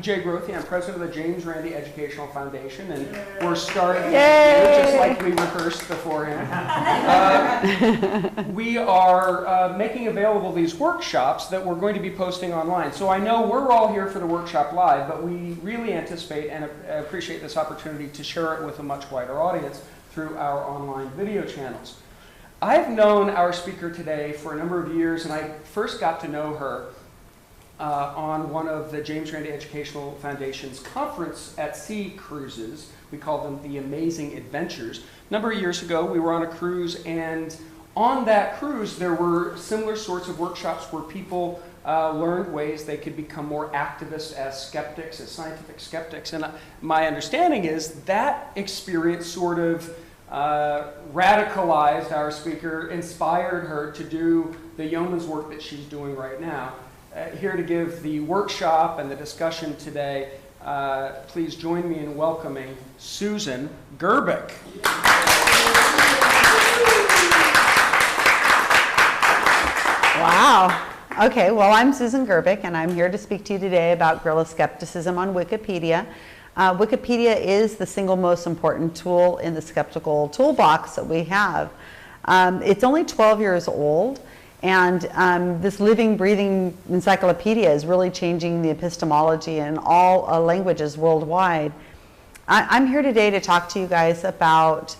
E.J. Grothe. I'm president of the James Randi Educational Foundation, and we're starting here just like we rehearsed beforehand. We are making available these workshops that we're going to be posting online. So I know we're all here for the workshop live, but we really anticipate and appreciate this opportunity to share it with a much wider audience through our online video channels. I've known our speaker today for a number of years, and I first got to know her on one of the James Randi Educational Foundation's conference at sea cruises. We call them the Amazing Adventures. A number of years ago, we were on a cruise, and on that cruise, there were similar sorts of workshops where people learned ways they could become more activists as skeptics, as scientific skeptics. And my understanding is that experience sort of radicalized our speaker, inspired her to do the yeoman's work that she's doing right now. Here to give the workshop and the discussion today, please join me in welcoming Susan Gerbic. Wow. Okay, well, I'm Susan Gerbic, and I'm here to speak to you today about guerrilla skepticism on Wikipedia. Wikipedia is the single most important tool in the skeptical toolbox that we have. It's only 12 years old, and this living, breathing encyclopedia is really changing the epistemology in all languages worldwide. I'm here today to talk to you guys about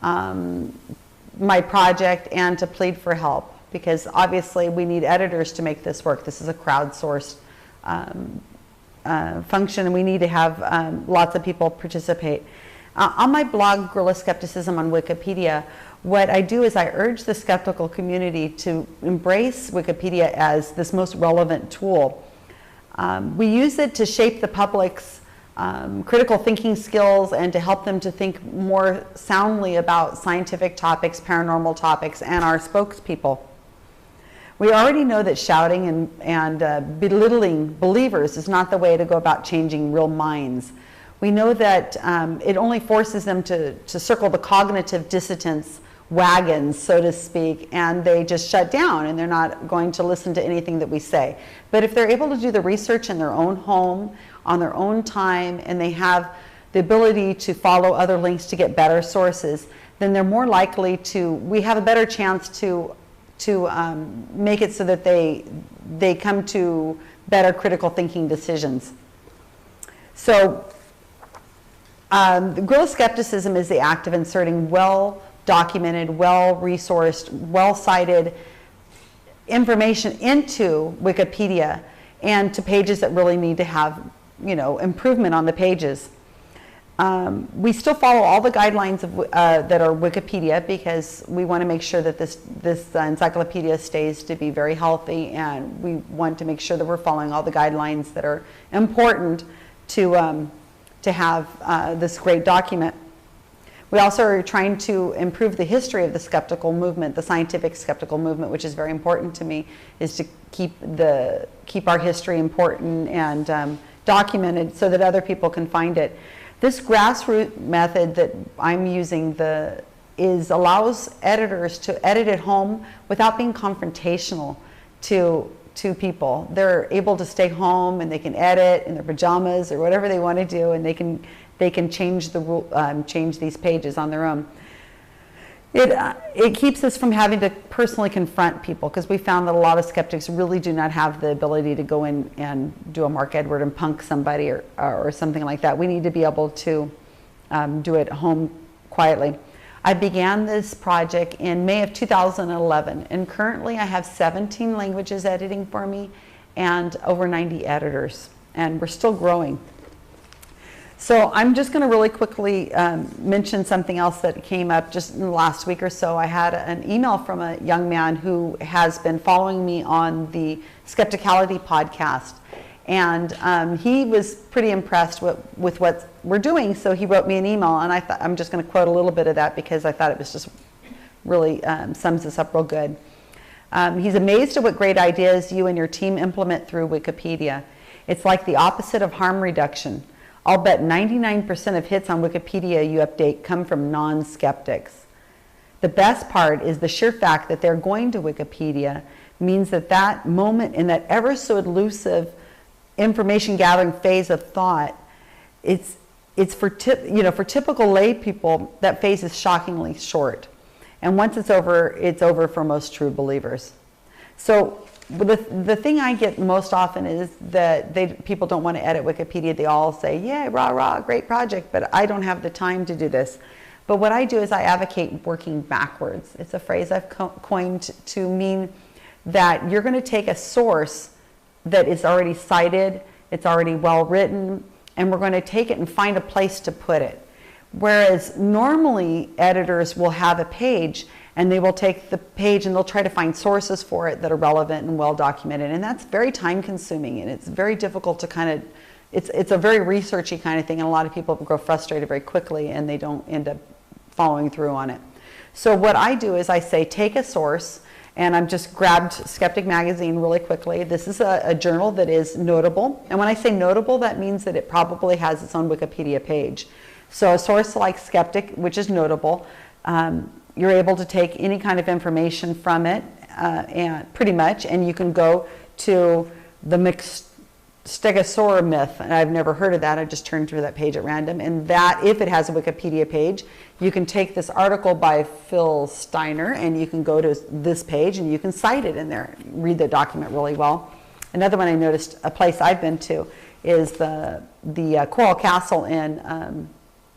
my project and to plead for help, because obviously we need editors to make this work. This is a crowdsourced function, and we need to have lots of people participate. On my blog, Guerrilla Skepticism on Wikipedia, what I do is I urge the skeptical community to embrace Wikipedia as this most relevant tool. We use it to shape the public's critical thinking skills and to help them to think more soundly about scientific topics, paranormal topics, and our spokespeople. We already know that shouting and belittling believers is not the way to go about changing real minds. We know that it only forces them to circle the cognitive dissonance wagons, so to speak, and they just shut down and they're not going to listen to anything that we say. But if they're able to do the research in their own home, on their own time, and they have the ability to follow other links to get better sources, then they're more likely to, we have a better chance to make it so that they come to better critical thinking decisions. So the guerrilla skepticism is the act of inserting well-documented, well-resourced, well-cited information into Wikipedia and to pages that really need to have, improvement on the pages. We still follow all the guidelines of, that are Wikipedia, because we want to make sure that this encyclopedia stays to be very healthy, and we want to make sure that we're following all the guidelines that are important to have this great document. We also are trying to improve the history of the skeptical movement, the scientific skeptical movement, which is very important to me, is to keep our history important and documented so that other people can find it. This grassroots method that I'm using allows editors to edit at home without being confrontational to people. They're able to stay home and they can edit in their pajamas or whatever they want to do, and they can change these pages on their own. It keeps us from having to personally confront people, because we found that a lot of skeptics really do not have the ability to go in and do a Mark Edward and punk somebody or something like that. We need to be able to do it at home quietly. I began this project in May of 2011, and currently I have 17 languages editing for me and over 90 editors, and we're still growing. So I'm just going to really quickly mention something else that came up just in the last week or so. I had an email from a young man who has been following me on the Skepticality podcast, and he was pretty impressed with what we're doing, so he wrote me an email, and I'm just going to quote a little bit of that because I thought it was just really sums this up real good. He's amazed at what great ideas you and your team implement through Wikipedia. It's like the opposite of harm reduction. I'll bet 99% of hits on Wikipedia you update come from non-skeptics. The best part is the sheer fact that they're going to Wikipedia means that that moment in that ever so elusive information gathering phase of thought, it's for for typical lay people, that phase is shockingly short. And once it's over for most true believers. So the thing I get most often is that people don't want to edit Wikipedia. They all say, yeah, rah, rah, great project, but I don't have the time to do this. But what I do is I advocate working backwards. It's a phrase I've coined to mean that you're going to take a source that is already cited, it's already well written, and we're going to take it and find a place to put it. Whereas normally editors will have a page and they will take the page and they'll try to find sources for it that are relevant and well documented, and that's very time consuming, and it's very difficult to kind of, it's a very researchy kind of thing, and a lot of people grow frustrated very quickly and they don't end up following through on it. So what I do is I say take a source, and I've just grabbed Skeptic magazine really quickly. This is a journal that is notable, and when I say notable, that means that it probably has its own Wikipedia page. So a source like Skeptic, which is notable, you're able to take any kind of information from it, and pretty much, and you can go to the Stegosaur myth, and I've never heard of that. I just turned through that page at random, and that, if it has a Wikipedia page, you can take this article by Phil Steiner and you can go to this page and you can cite it in there, read the document really well. Another one I noticed, a place I've been to, is the Coral Castle in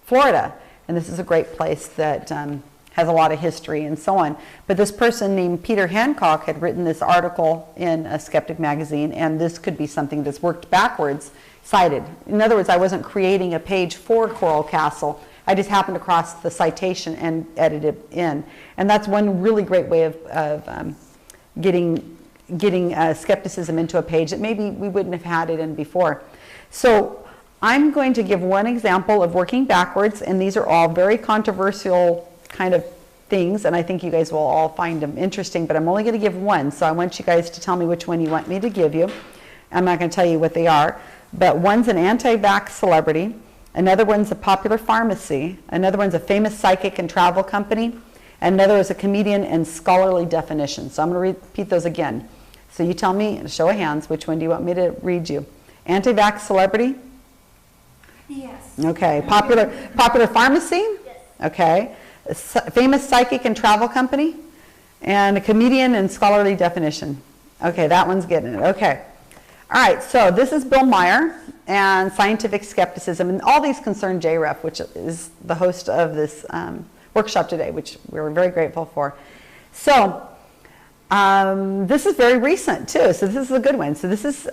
Florida, and this is a great place that has a lot of history and so on. But this person named Peter Hancock had written this article in a Skeptic magazine, and this could be something that's worked backwards, cited. In other words, I wasn't creating a page for Coral Castle. I just happened across the citation and edited it in. And that's one really great way of getting skepticism into a page that maybe we wouldn't have had it in before. So I'm going to give one example of working backwards, and these are all very controversial kind of things, and I think you guys will all find them interesting, but I'm only going to give one, so I want you guys to tell me which one you want me to give you. I'm not going to tell you what they are, but one's an anti-vax celebrity, another one's a popular pharmacy, another one's a famous psychic and travel company, and another is a comedian and scholarly definition. So I'm going to repeat those again. So you tell me, show of hands, which one do you want me to read you? Anti-vax celebrity? Yes. Okay. Popular pharmacy? Yes. Okay. Famous psychic and travel company, and a comedian and scholarly definition. Okay, that one's getting it. Okay. All right, so this is Bill Meyer and scientific skepticism, and all these concern JREF, which is the host of this workshop today, which we're very grateful for. So this is very recent too, so this is a good one. So this is,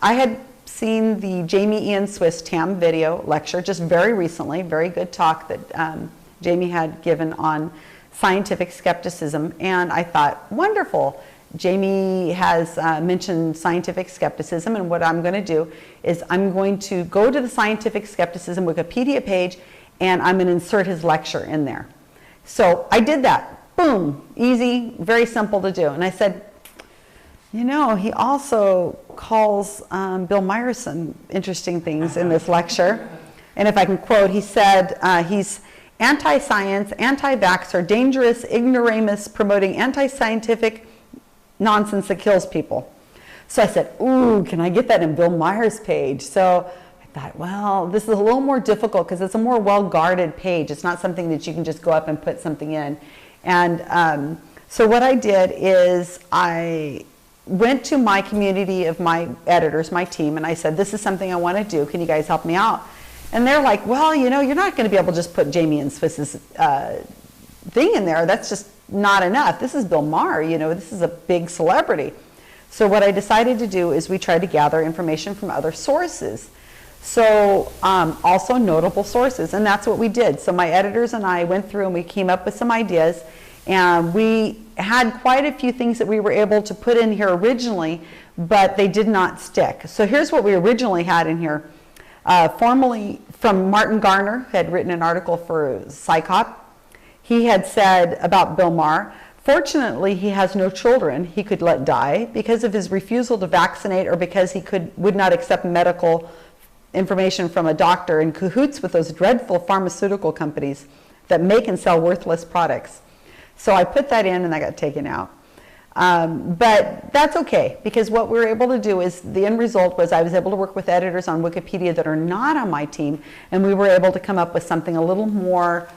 I had seen the Jamie Ian Swiss TAM video lecture just very recently, very good talk that Jamie had given on scientific skepticism, and I thought, wonderful. Jamie has mentioned scientific skepticism, and what I'm going to do is I'm going to go to the scientific skepticism Wikipedia page, and I'm going to insert his lecture in there. So I did that. Boom. Easy, very simple to do. And I said, you know, he also calls Bill Meyer some interesting things in this lecture. And if I can quote, he said he's anti-science, anti-vaxxer, dangerous ignoramus, promoting anti-scientific nonsense that kills people. So I said, ooh, can I get that in Bill Meyer's page? So I thought, well, this is a little more difficult because it's a more well-guarded page. It's not something that you can just go up and put something in. And so what I did is I went to my community of my editors, my team, and I said, this is something I want to do. Can you guys help me out? And they're like, well, you know, you're not going to be able to just put Jamie and Swiss's thing in there. That's just not enough. This is Bill Maher, you know, this is a big celebrity. So what I decided to do is we tried to gather information from other sources. So also notable sources, and that's what we did. So my editors and I went through and we came up with some ideas, and we had quite a few things that we were able to put in here originally, but they did not stick. So here's what we originally had in here. Formerly from Martin Garner, who had written an article for Psychop. He had said about Bill Maher, fortunately he has no children he could let die because of his refusal to vaccinate or because he would not accept medical information from a doctor in cahoots with those dreadful pharmaceutical companies that make and sell worthless products. So I put that in and that got taken out. But that's okay, because what we were able to do is, the end result was I was able to work with editors on Wikipedia that are not on my team, and we were able to come up with something a little more,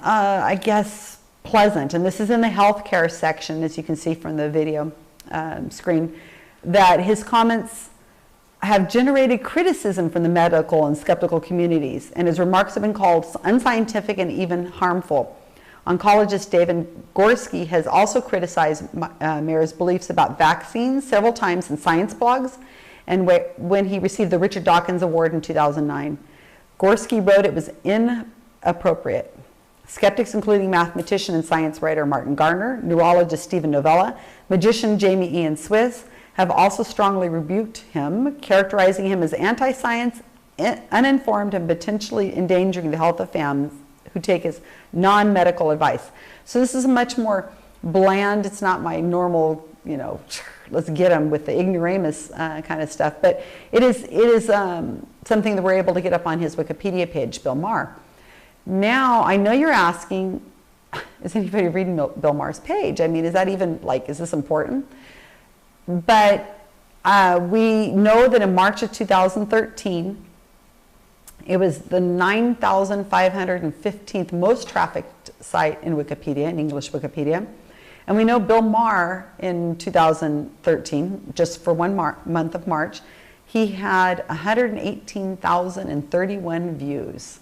I guess, pleasant. And this is in the healthcare section, as you can see from the video screen, that his comments have generated criticism from the medical and skeptical communities, and his remarks have been called unscientific and even harmful. Oncologist David Gorski has also criticized Mayor's beliefs about vaccines several times in science blogs, and when he received the Richard Dawkins Award in 2009. Gorski wrote it was inappropriate. Skeptics, including mathematician and science writer Martin Gardner, neurologist Stephen Novella, magician Jamie Ian Swiss, have also strongly rebuked him, characterizing him as anti-science, uninformed, and potentially endangering the health of fans who take his non-medical advice. So this is much more bland. It's not my normal, you know, let's get them with the ignoramus kind of stuff. But it is something that we're able to get up on his Wikipedia page, Bill Maher. Now, I know you're asking, is anybody reading Bill Maher's page? I mean, is that even, like, is this important? But we know that in March of 2013, it was the 9,515th most trafficked site in Wikipedia, in English Wikipedia. And we know Bill Maher in 2013, just for one month of March, he had 118,031 views.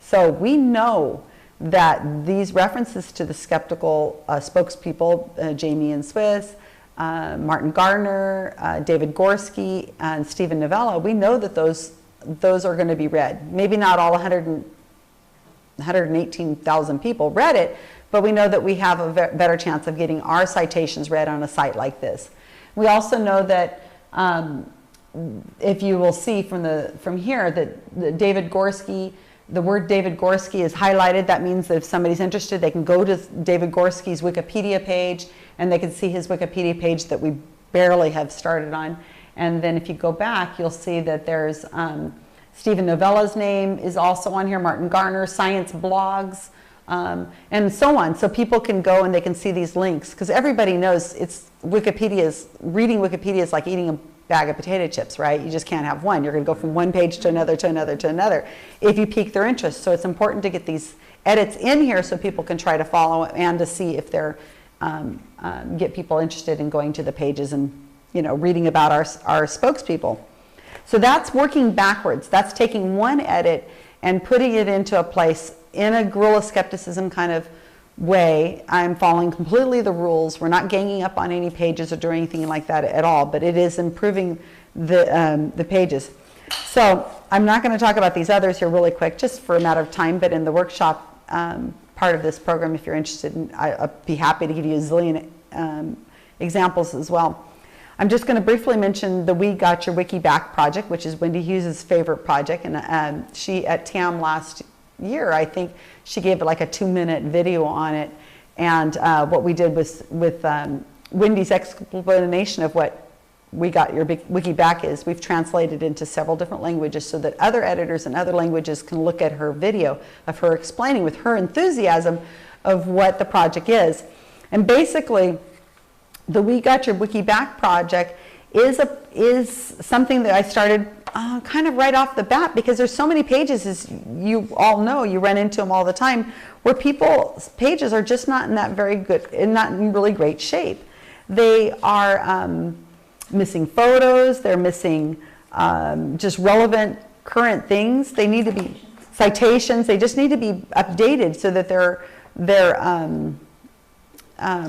So we know that these references to the skeptical spokespeople, Jamie and Swiss, Martin Gardner, David Gorski, and Stephen Novella, we know that those are going to be read. Maybe not all 118,000 people read it, but we know that we have a better chance of getting our citations read on a site like this. We also know that if you will see from here that David Gorski, the word David Gorski is highlighted. That means that if somebody's interested, they can go to David Gorski's Wikipedia page, and they can see his Wikipedia page that we barely have started on. And then if you go back, you'll see that there's Stephen Novella's name is also on here, Martin Gardner, science blogs, and so on. So people can go and they can see these links, because everybody knows reading Wikipedia is like eating a bag of potato chips, right? You just can't have one. You're going to go from one page to another, to another, to another, if you pique their interest. So it's important to get these edits in here so people can try to follow and to see if they're, get people interested in going to the pages and, you know, reading about our spokespeople. So that's working backwards. That's taking one edit and putting it into a place in a guerrilla skepticism kind of way. I'm following completely the rules. We're not ganging up on any pages or doing anything like that at all, but it is improving the pages. So I'm not going to talk about these others here really quick, just for a matter of time, but in the workshop part of this program, if you're interested, I'll be happy to give you a zillion examples as well. I'm just going to briefly mention the We Got Your Wiki Back project, which is Wendy Hughes' favorite project. And she, at TAM last year, I think, she gave like a 2-minute video on it. And what we did was, with Wendy's explanation of what We Got Your Wiki Back is, we've translated into several different languages so that other editors in other languages can look at her video of her explaining with her enthusiasm of what the project is. And basically, the We Got Your Wiki Back project is something that I started kind of right off the bat, because there's so many pages, as you all know, you run into them all the time, where people's pages are just not in that not in really great shape. They are missing photos, they're missing just relevant current things. They need to be citations, they just need to be updated so that they're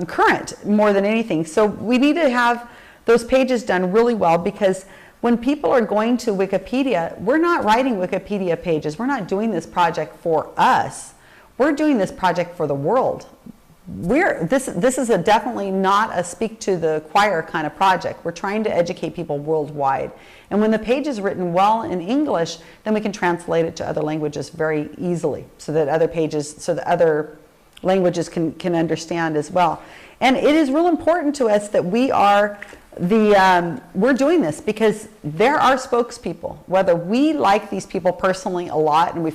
current more than anything. So we need to have those pages done really well, because when people are going to Wikipedia, we're not writing Wikipedia pages. We're not doing this project for us. We're doing this project for the world. This is definitely not a speak to the choir kind of project. We're trying to educate people worldwide. And when the page is written well in English, then we can translate it to other languages very easily, so that other languages can understand as well. And it is real important to us that we're doing this, because they're our spokespeople. Whether we like these people personally a lot and we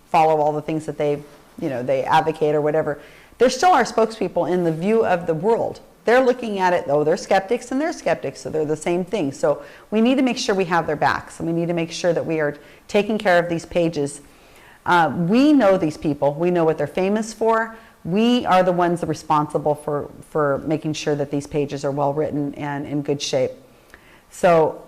follow all the things that they advocate or whatever, they're still our spokespeople in the view of the world. They're looking at it, oh, they're skeptics and they're skeptics, so they're the same thing. So we need to make sure we have their backs, and we need to make sure that we are taking care of these pages. We know these people. We know what they're famous for. We are the ones that are responsible for making sure that these pages are well written and in good shape. So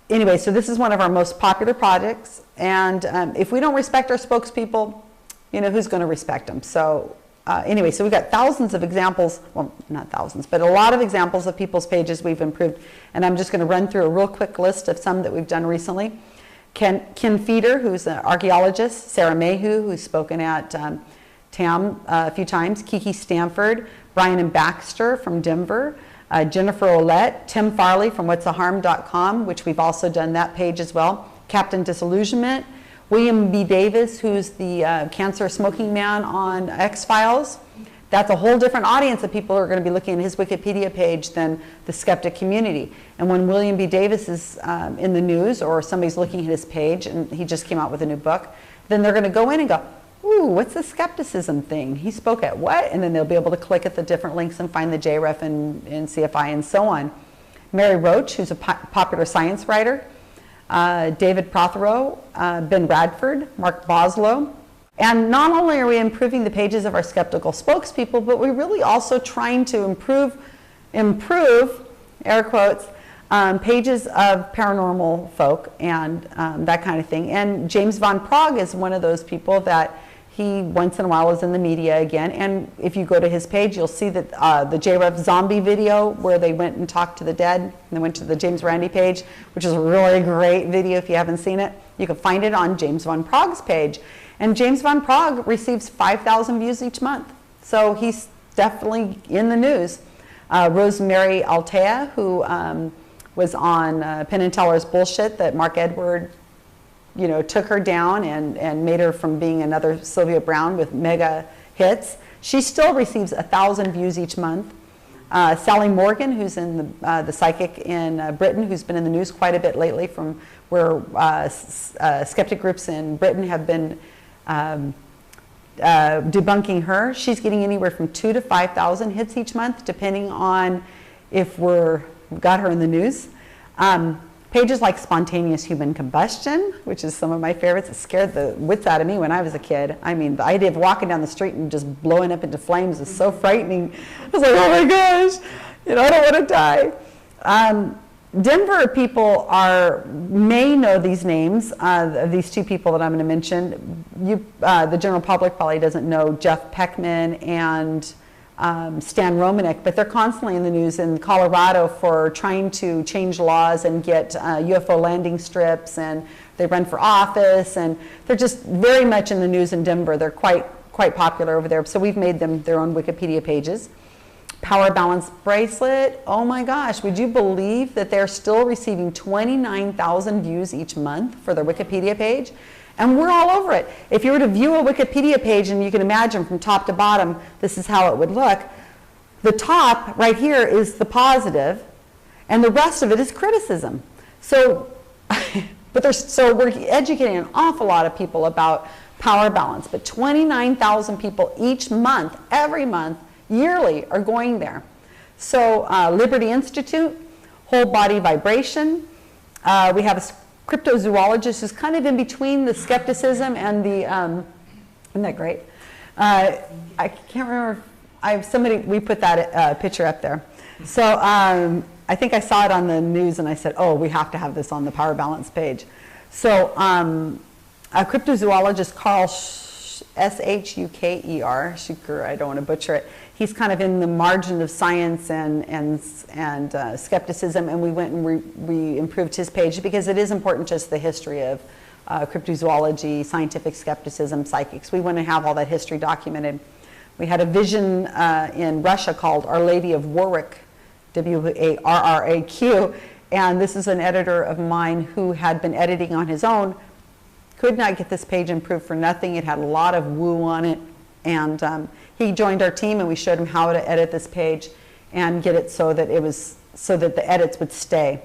anyway, so this is one of our most popular projects. And if we don't respect our spokespeople, you know, who's going to respect them? So anyway, so we've got thousands of examples, well, not thousands, but a lot of examples of people's pages we've improved. And I'm just going to run through a real quick list of some that we've done recently. Ken Feeder, who's an archaeologist, Sarah Mayhew, who's spoken at TAM a few times, Kiki Stanford, Brian and Baxter from Denver, Jennifer Olette, Tim Farley from what'stheharm.com, which we've also done that page as well, Captain Disillusionment, William B. Davis, who's the cancer smoking man on X-Files. That's a whole different audience of people who are going to be looking at his Wikipedia page than the skeptic community. And when William B. Davis is in the news, or somebody's looking at his page, and he just came out with a new book, then they're going to go in and go, ooh, what's the skepticism thing? He spoke at what? And then they'll be able to click at the different links and find the JREF and CFI and so on. Mary Roach, who's a popular science writer, David Prothero, Ben Radford, Mark Boslow. And not only are we improving the pages of our skeptical spokespeople, but we're really also trying to improve, air quotes, pages of paranormal folk and that kind of thing. And James Von Prague is one of those people that he once in a while is in the media again. And if you go to his page, you'll see that the JREF zombie video where they went and talked to the dead, and they went to the James Randi page, which is a really great video if you haven't seen it. You can find it on James Von Prague's page. And James Von Prague receives 5,000 views each month. So he's definitely in the news. Rosemary Altea, who was on Penn and Teller's Bullshit, that Mark Edward, you know, took her down and made her from being another Sylvia Browne with mega hits. She still receives 1,000 views each month. Sally Morgan, who's in the psychic in Britain, who's been in the news quite a bit lately, from where skeptic groups in Britain have been debunking her. She's getting anywhere from 2,000 to 5,000 hits each month, depending on if we've got her in the news. Pages like Spontaneous Human Combustion, which is some of my favorites. It scared the wits out of me when I was a kid. I mean, the idea of walking down the street and just blowing up into flames is so frightening. I was like, oh my gosh, you know, I don't want to die. Denver people may know these names of these two people that I'm going to mention. The general public probably doesn't know Jeff Peckman and Stan Romanek, but they're constantly in the news in Colorado for trying to change laws and get UFO landing strips, and they run for office, and they're just very much in the news in Denver. They're quite popular over there, so we've made them their own Wikipedia pages. Power Balance Bracelet, oh my gosh, would you believe that they're still receiving 29,000 views each month for their Wikipedia page? And we're all over it. If you were to view a Wikipedia page, and you can imagine from top to bottom, this is how it would look. The top right here is the positive, and the rest of it is criticism. So, so we're educating an awful lot of people about power balance, but 29,000 people each month, every month, yearly, are going there. So Liberty Institute, Whole Body Vibration. We have a cryptozoologist who's kind of in between the skepticism and the, isn't that great? I can't remember, we put that picture up there. So I think I saw it on the news and I said, oh, we have to have this on the Power Balance page. So a cryptozoologist, Carl S-H-U-K-E-R, Shuker, I don't want to butcher it. He's kind of in the margin of science and skepticism, and we went and we improved his page because it is important, just the history of cryptozoology, scientific skepticism, psychics. We want to have all that history documented. We had a vision in Russia called Our Lady of Warwick, W-A-R-R-A-Q, and this is an editor of mine who had been editing on his own, could not get this page improved for nothing. It had a lot of woo on it, and he joined our team, and we showed him how to edit this page and get it so that the edits would stay.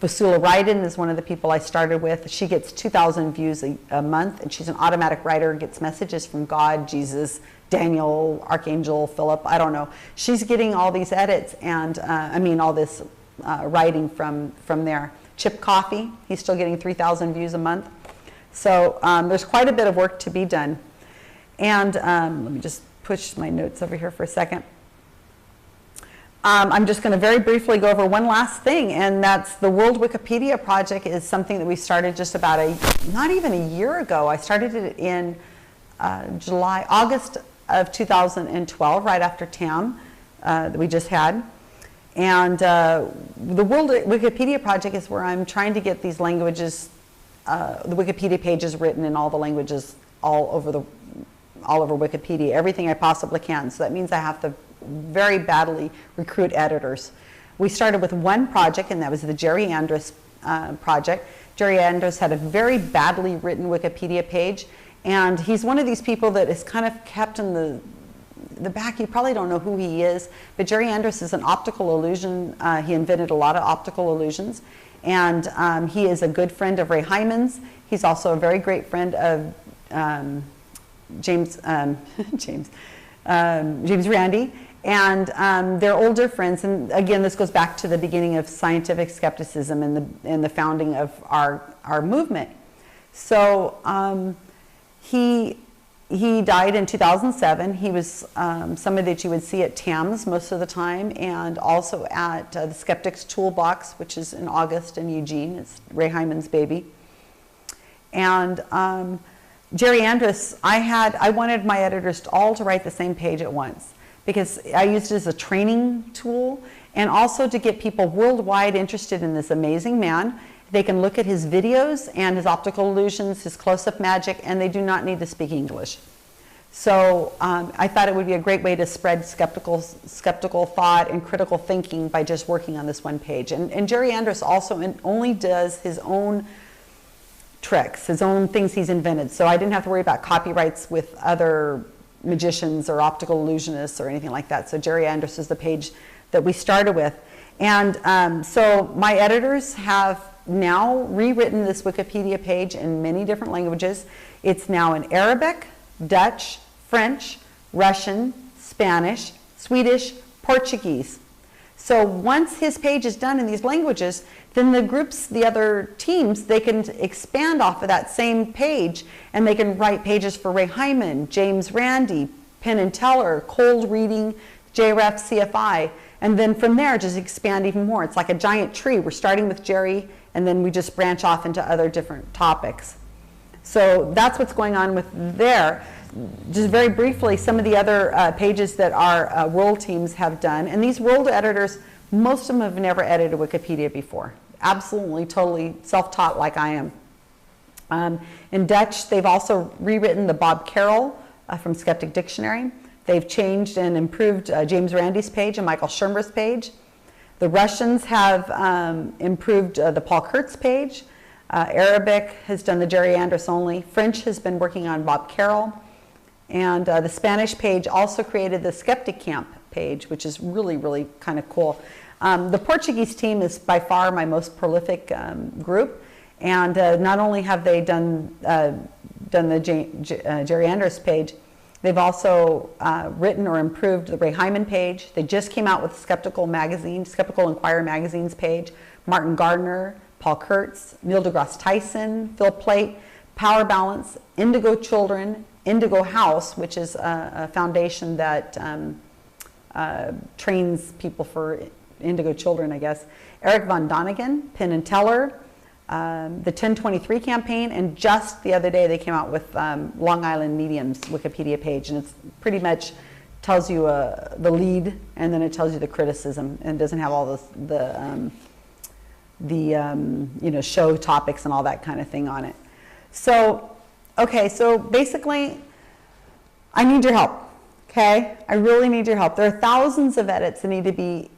Vasula Ryden is one of the people I started with. She gets 2,000 views a month, and she's an automatic writer, gets messages from God, Jesus, Daniel, Archangel, Philip, I don't know. She's getting all these edits and, all this writing from there. Chip Coffee, he's still getting 3,000 views a month. So there's quite a bit of work to be done. And let me just push my notes over here for a second. I'm just going to very briefly go over one last thing, and that's the World Wikipedia Project is something that we started just about not even a year ago. I started it in August of 2012, right after TAM that we just had. And the World Wikipedia Project is where I'm trying to get these languages, the Wikipedia pages written in all the languages all over Wikipedia, everything I possibly can. So that means I have to very badly recruit editors. We started with one project, and that was the Jerry Andrus project. Jerry Andrus had a very badly written Wikipedia page, and he's one of these people that is kind of kept in the back. You probably don't know who he is, but Jerry Andrus is an optical illusion. He invented a lot of optical illusions, and he is a good friend of Ray Hyman's. He's also a very great friend of James Randi, and they're older friends. And again, this goes back to the beginning of scientific skepticism and the founding of our movement. So he died in 2007. He was somebody that you would see at TAMS most of the time, and also at the Skeptics Toolbox, which is in August in Eugene. It's Ray Hyman's baby. And Jerry Andrus, I wanted my editors all to write the same page at once, because I used it as a training tool, and also to get people worldwide interested in this amazing man. They can look at his videos and his optical illusions, his close-up magic, and they do not need to speak English. So I thought it would be a great way to spread skeptical thought and critical thinking by just working on this one page. And Jerry Andrus also only does his own tricks, his own things he's invented. So I didn't have to worry about copyrights with other magicians or optical illusionists or anything like that. So Jerry Andrus is the page that we started with. And so my editors have now rewritten this Wikipedia page in many different languages. It's now in Arabic, Dutch, French, Russian, Spanish, Swedish, Portuguese. So once his page is done in these languages, then the groups, the other teams, they can expand off of that same page, and they can write pages for Ray Hyman, James Randi, Penn and Teller, Cold Reading, JREF, CFI, and then from there just expand even more. It's like a giant tree. We're starting with Jerry, and then we just branch off into other different topics. So that's what's going on with there. Just very briefly, some of the other pages that our world teams have done, and these world editors, most of them have never edited Wikipedia before. Absolutely, totally self-taught like I am. In Dutch, they've also rewritten the Bob Carroll from Skeptic Dictionary. They've changed and improved James Randi's page and Michael Shermer's page. The Russians have improved the Paul Kurtz page. Arabic has done the Jerry Andrus only. French has been working on Bob Carroll. And the Spanish page also created the Skeptic Camp page, which is really, really kind of cool. The Portuguese team is by far my most prolific group. And not only have they done the Jerry Andrus page, they've also written or improved the Ray Hyman page. They just came out with Skeptical Magazine, Skeptical Inquirer Magazine's page. Martin Gardner, Paul Kurtz, Neil deGrasse Tyson, Phil Plait, Power Balance, Indigo Children, Indigo House, which is a foundation that trains people for indigo children, I guess. Eric Von Donigan, Penn and Teller, the 1023 campaign, and just the other day they came out with Long Island Medium's Wikipedia page, and it's pretty much tells you the lead, and then it tells you the criticism, and it doesn't have all the show topics and all that kind of thing on it. So, okay, so basically, I need your help. Okay, I really need your help. There are thousands of edits that need to be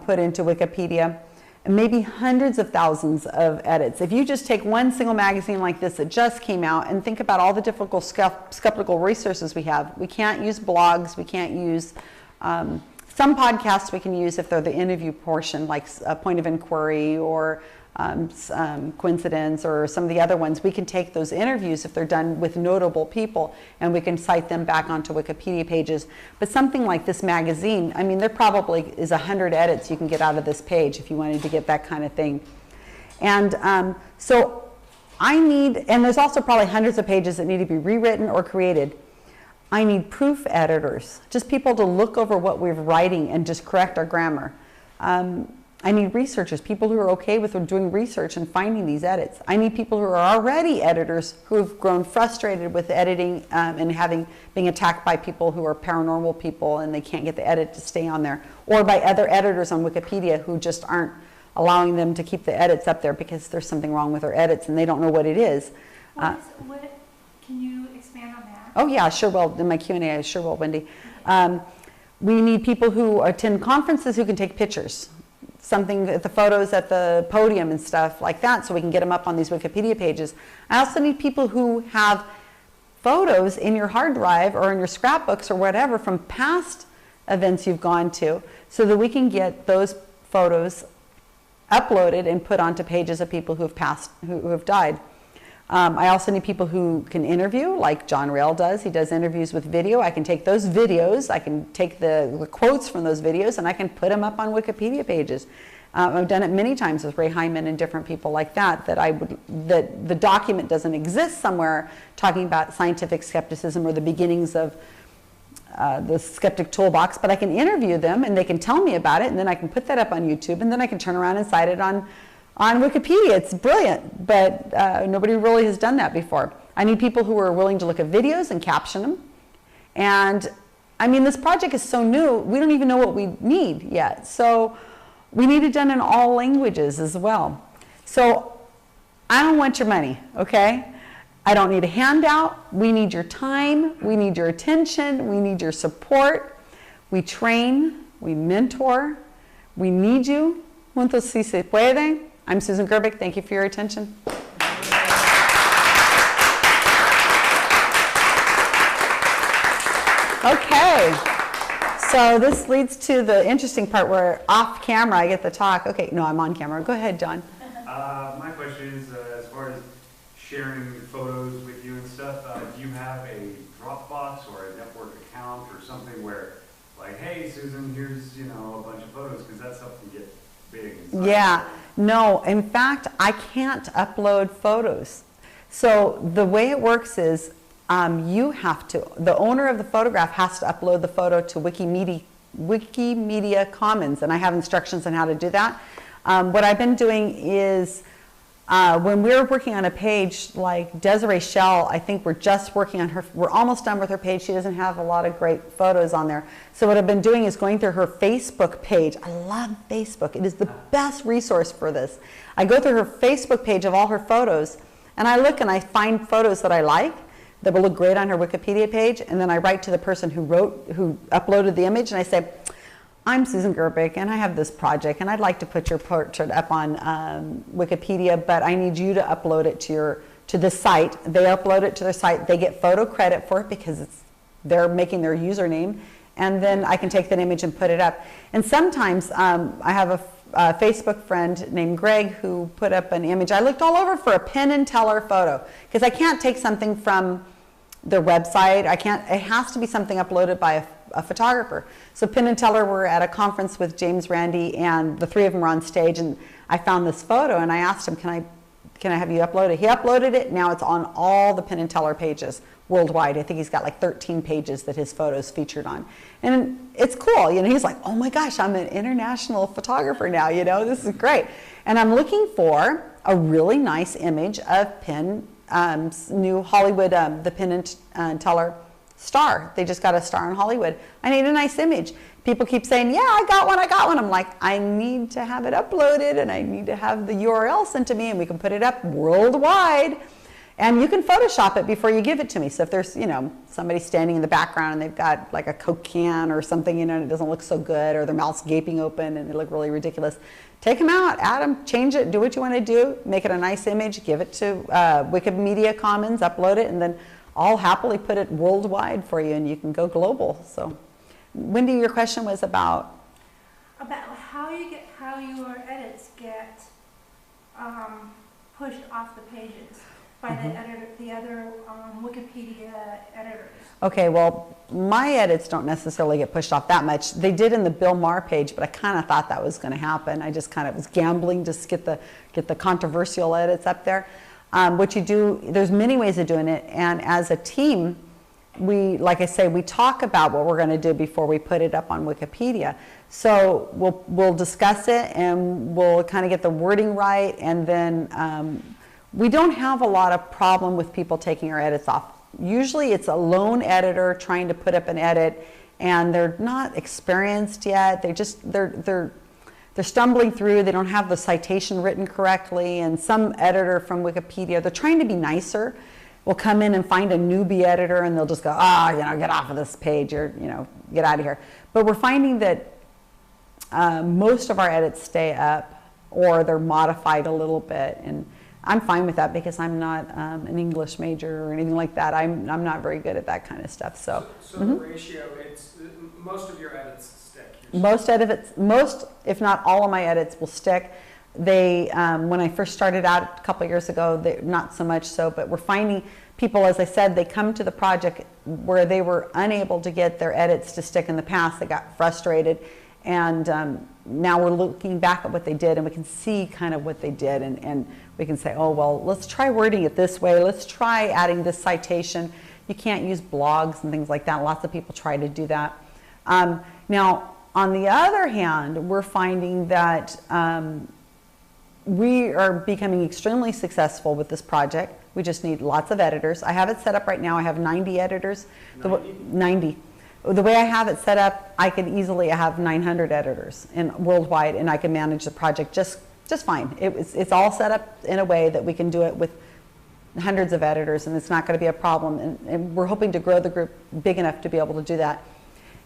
put into Wikipedia, and maybe hundreds of thousands of edits. If you just take one single magazine like this that just came out and think about all the difficult skeptical resources we have, we can't use blogs, we can't use some podcasts we can use if they're the interview portion, like a Point of Inquiry or Coincidence or some of the other ones, we can take those interviews if they're done with notable people and we can cite them back onto Wikipedia pages. But something like this magazine, I mean, there probably is 100 edits you can get out of this page if you wanted to get that kind of thing. And so I need, and there's also probably hundreds of pages that need to be rewritten or created. I need proof editors, just people to look over what we're writing and just correct our grammar. I need researchers, people who are okay with doing research and finding these edits. I need people who are already editors who have grown frustrated with editing and being attacked by people who are paranormal people and they can't get the edit to stay on there, or by other editors on Wikipedia who just aren't allowing them to keep the edits up there because there's something wrong with their edits and they don't know what it is. Can you expand on that? Oh yeah, sure will. In my Q&A, I sure will, Wendy. We need people who attend conferences who can take pictures. The photos at the podium and stuff like that, so we can get them up on these Wikipedia pages. I also need people who have photos in your hard drive or in your scrapbooks or whatever from past events you've gone to, so that we can get those photos uploaded and put onto pages of people who have passed, who have died. I also need people who can interview, like John Rail does. He does interviews with video. I can take those videos, I can take the quotes from those videos, and I can put them up on Wikipedia pages. I've done it many times with Ray Hyman and different people like that, that the document doesn't exist somewhere talking about scientific skepticism or the beginnings of the skeptic toolbox, but I can interview them and they can tell me about it, and then I can put that up on YouTube, and then I can turn around and cite it on Wikipedia. It's brilliant, but nobody really has done that before. I need people who are willing to look at videos and caption them. And I mean, this project is so new, we don't even know what we need yet. So we need it done in all languages as well. So I don't want your money, okay? I don't need a handout. We need your time. We need your attention. We need your support. We train. We mentor. We need you. Juntos si se puede. I'm Susan Gerbic. Thank you for your attention. Okay. So this leads to the interesting part where off camera I get to talk. Okay, no, I'm on camera. Go ahead, John. My question is, as far as sharing photos with you and stuff, do you have a Dropbox or a network account or something where, like, hey, Susan, here's, a bunch of photos, because that stuff can get big. Yeah, no, in fact, I can't upload photos. So the way it works is the owner of the photograph has to upload the photo to Wikimedia Commons, and I have instructions on how to do that. What I've been doing is when we're working on a page like Desiree Schell, I think we're just working on we're almost done with her page. She doesn't have a lot of great photos on there. So what I've been doing is going through her Facebook page. I love Facebook. It is the best resource for this. I go through her Facebook page of all her photos, and I look and I find photos that I like, that will look great on her Wikipedia page, and then I write to the person who uploaded the image, and I say, I'm Susan Gerbic, and I have this project, and I'd like to put your portrait up on Wikipedia, but I need you to upload it to the site. They upload it to their site. They get photo credit for it because they're making their username, and then I can take that image and put it up. And sometimes I have a Facebook friend named Greg who put up an image. I looked all over for a Penn and Teller photo because I can't take something from their website. It has to be something uploaded by a photographer. So Penn and Teller were at a conference with James Randi, and the three of them were on stage, and I found this photo and I asked him, can I have you upload it? He uploaded it. Now it's on all the Penn and Teller pages worldwide. I think he's got like 13 pages that his photos featured on. And it's cool. He's like, oh my gosh, I'm an international photographer now, this is great. And I'm looking for a really nice image of Penn, new Hollywood, the Penn and Teller star. They just got a star in Hollywood. I need a nice image. People keep saying, yeah, I got one. I'm like, I need to have it uploaded, and I need to have the URL sent to me, and we can put it up worldwide. And you can Photoshop it before you give it to me. So if there's, somebody standing in the background and they've got like a Coke can or something, and it doesn't look so good, or their mouth's gaping open and they look really ridiculous, take them out, add them, change it, do what you want to do, make it a nice image, give it to Wikimedia Commons, upload it, and then I'll happily put it worldwide for you, and you can go global. So, Wendy, your question was about how your edits get pushed off the pages by the other Wikipedia editors. Okay, well, my edits don't necessarily get pushed off that much. They did in the Bill Maher page, but I kind of thought that was going to happen. I just kind of was gambling to get the controversial edits up there. What you do, there's many ways of doing it, and as a team, like I say, we talk about what we're going to do before we put it up on Wikipedia. So we'll discuss it, and we'll kind of get the wording right, and then we don't have a lot of problem with people taking our edits off. Usually it's a lone editor trying to put up an edit, and they're not experienced yet. They're stumbling through. They don't have the citation written correctly, and some editor from Wikipedia, they're trying to be nicer, will come in and find a newbie editor, and they'll just go, get off of this page, or get out of here. But we're finding that most of our edits stay up, or they're modified a little bit, and I'm fine with that because I'm not an English major or anything like that. I'm not very good at that kind of stuff. So the ratio, it's most of your edits stick. Most, if not all of my edits will stick. They, when I first started out a couple years ago, not so much so, but we're finding people, as I said, they come to the project where they were unable to get their edits to stick in the past. They got frustrated, and now we're looking back at what they did, and we can see kind of what they did, and we can say, oh, well, let's try wording it this way. Let's try adding this citation. You can't use blogs and things like that. Lots of people try to do that. Now, on the other hand, we're finding that we are becoming extremely successful with this project. We just need lots of editors. I have it set up right now. I have 90 editors. 90. The way I have it set up, I could easily have 900 editors worldwide, and I can manage the project just fine. It's all set up in a way that we can do it with hundreds of editors, and it's not going to be a problem. And we're hoping to grow the group big enough to be able to do that.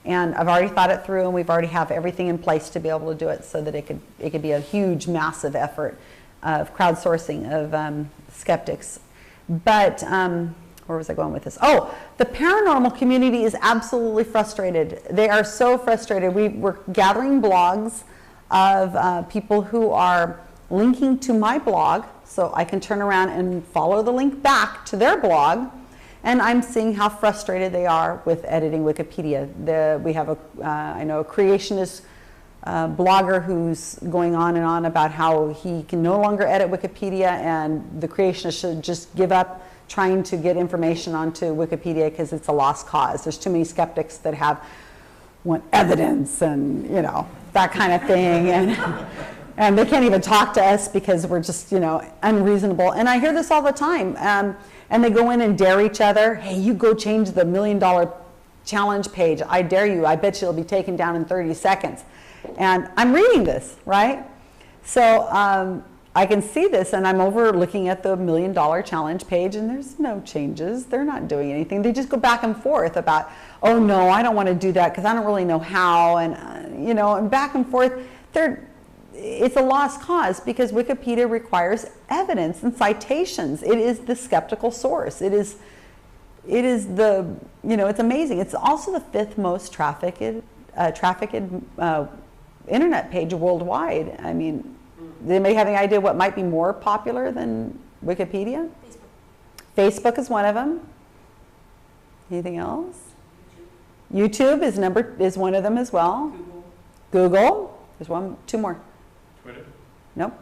And I've already thought it through, and we've already have everything in place to be able to do it, so that it could be a huge, massive effort of crowdsourcing of skeptics. But where was I going with this? Oh, the paranormal community is absolutely frustrated. They are so frustrated. We're gathering blogs of people who are linking to my blog, so I can turn around and follow the link back to their blog, and I'm seeing how frustrated they are with editing Wikipedia. We have I know a creationist blogger who's going on and on about how he can no longer edit Wikipedia, and the creationists should just give up trying to get information onto Wikipedia because it's a lost cause. There's too many skeptics that want evidence and that kind of thing, and they can't even talk to us because we're just unreasonable. And I hear this all the time, and they go in and dare each other. Hey, you go change the $1 million challenge page. I dare you. I bet you'll be taken down in 30 seconds. And I'm reading this, right? So I can see this, and I'm over looking at the $1 million challenge page, and there's no changes. They're not doing anything. They just go back and forth about, oh no, I don't want to do that because I don't really know how, and and back and forth. It's a lost cause because Wikipedia requires evidence and citations. It is the skeptical source. It is the it's amazing. It's also the 5th most trafficked internet page worldwide. I mean, does anybody have any idea what might be more popular than Wikipedia? Facebook is one of them. Anything else? YouTube is one of them as well. Google. There's two more. Twitter? Nope.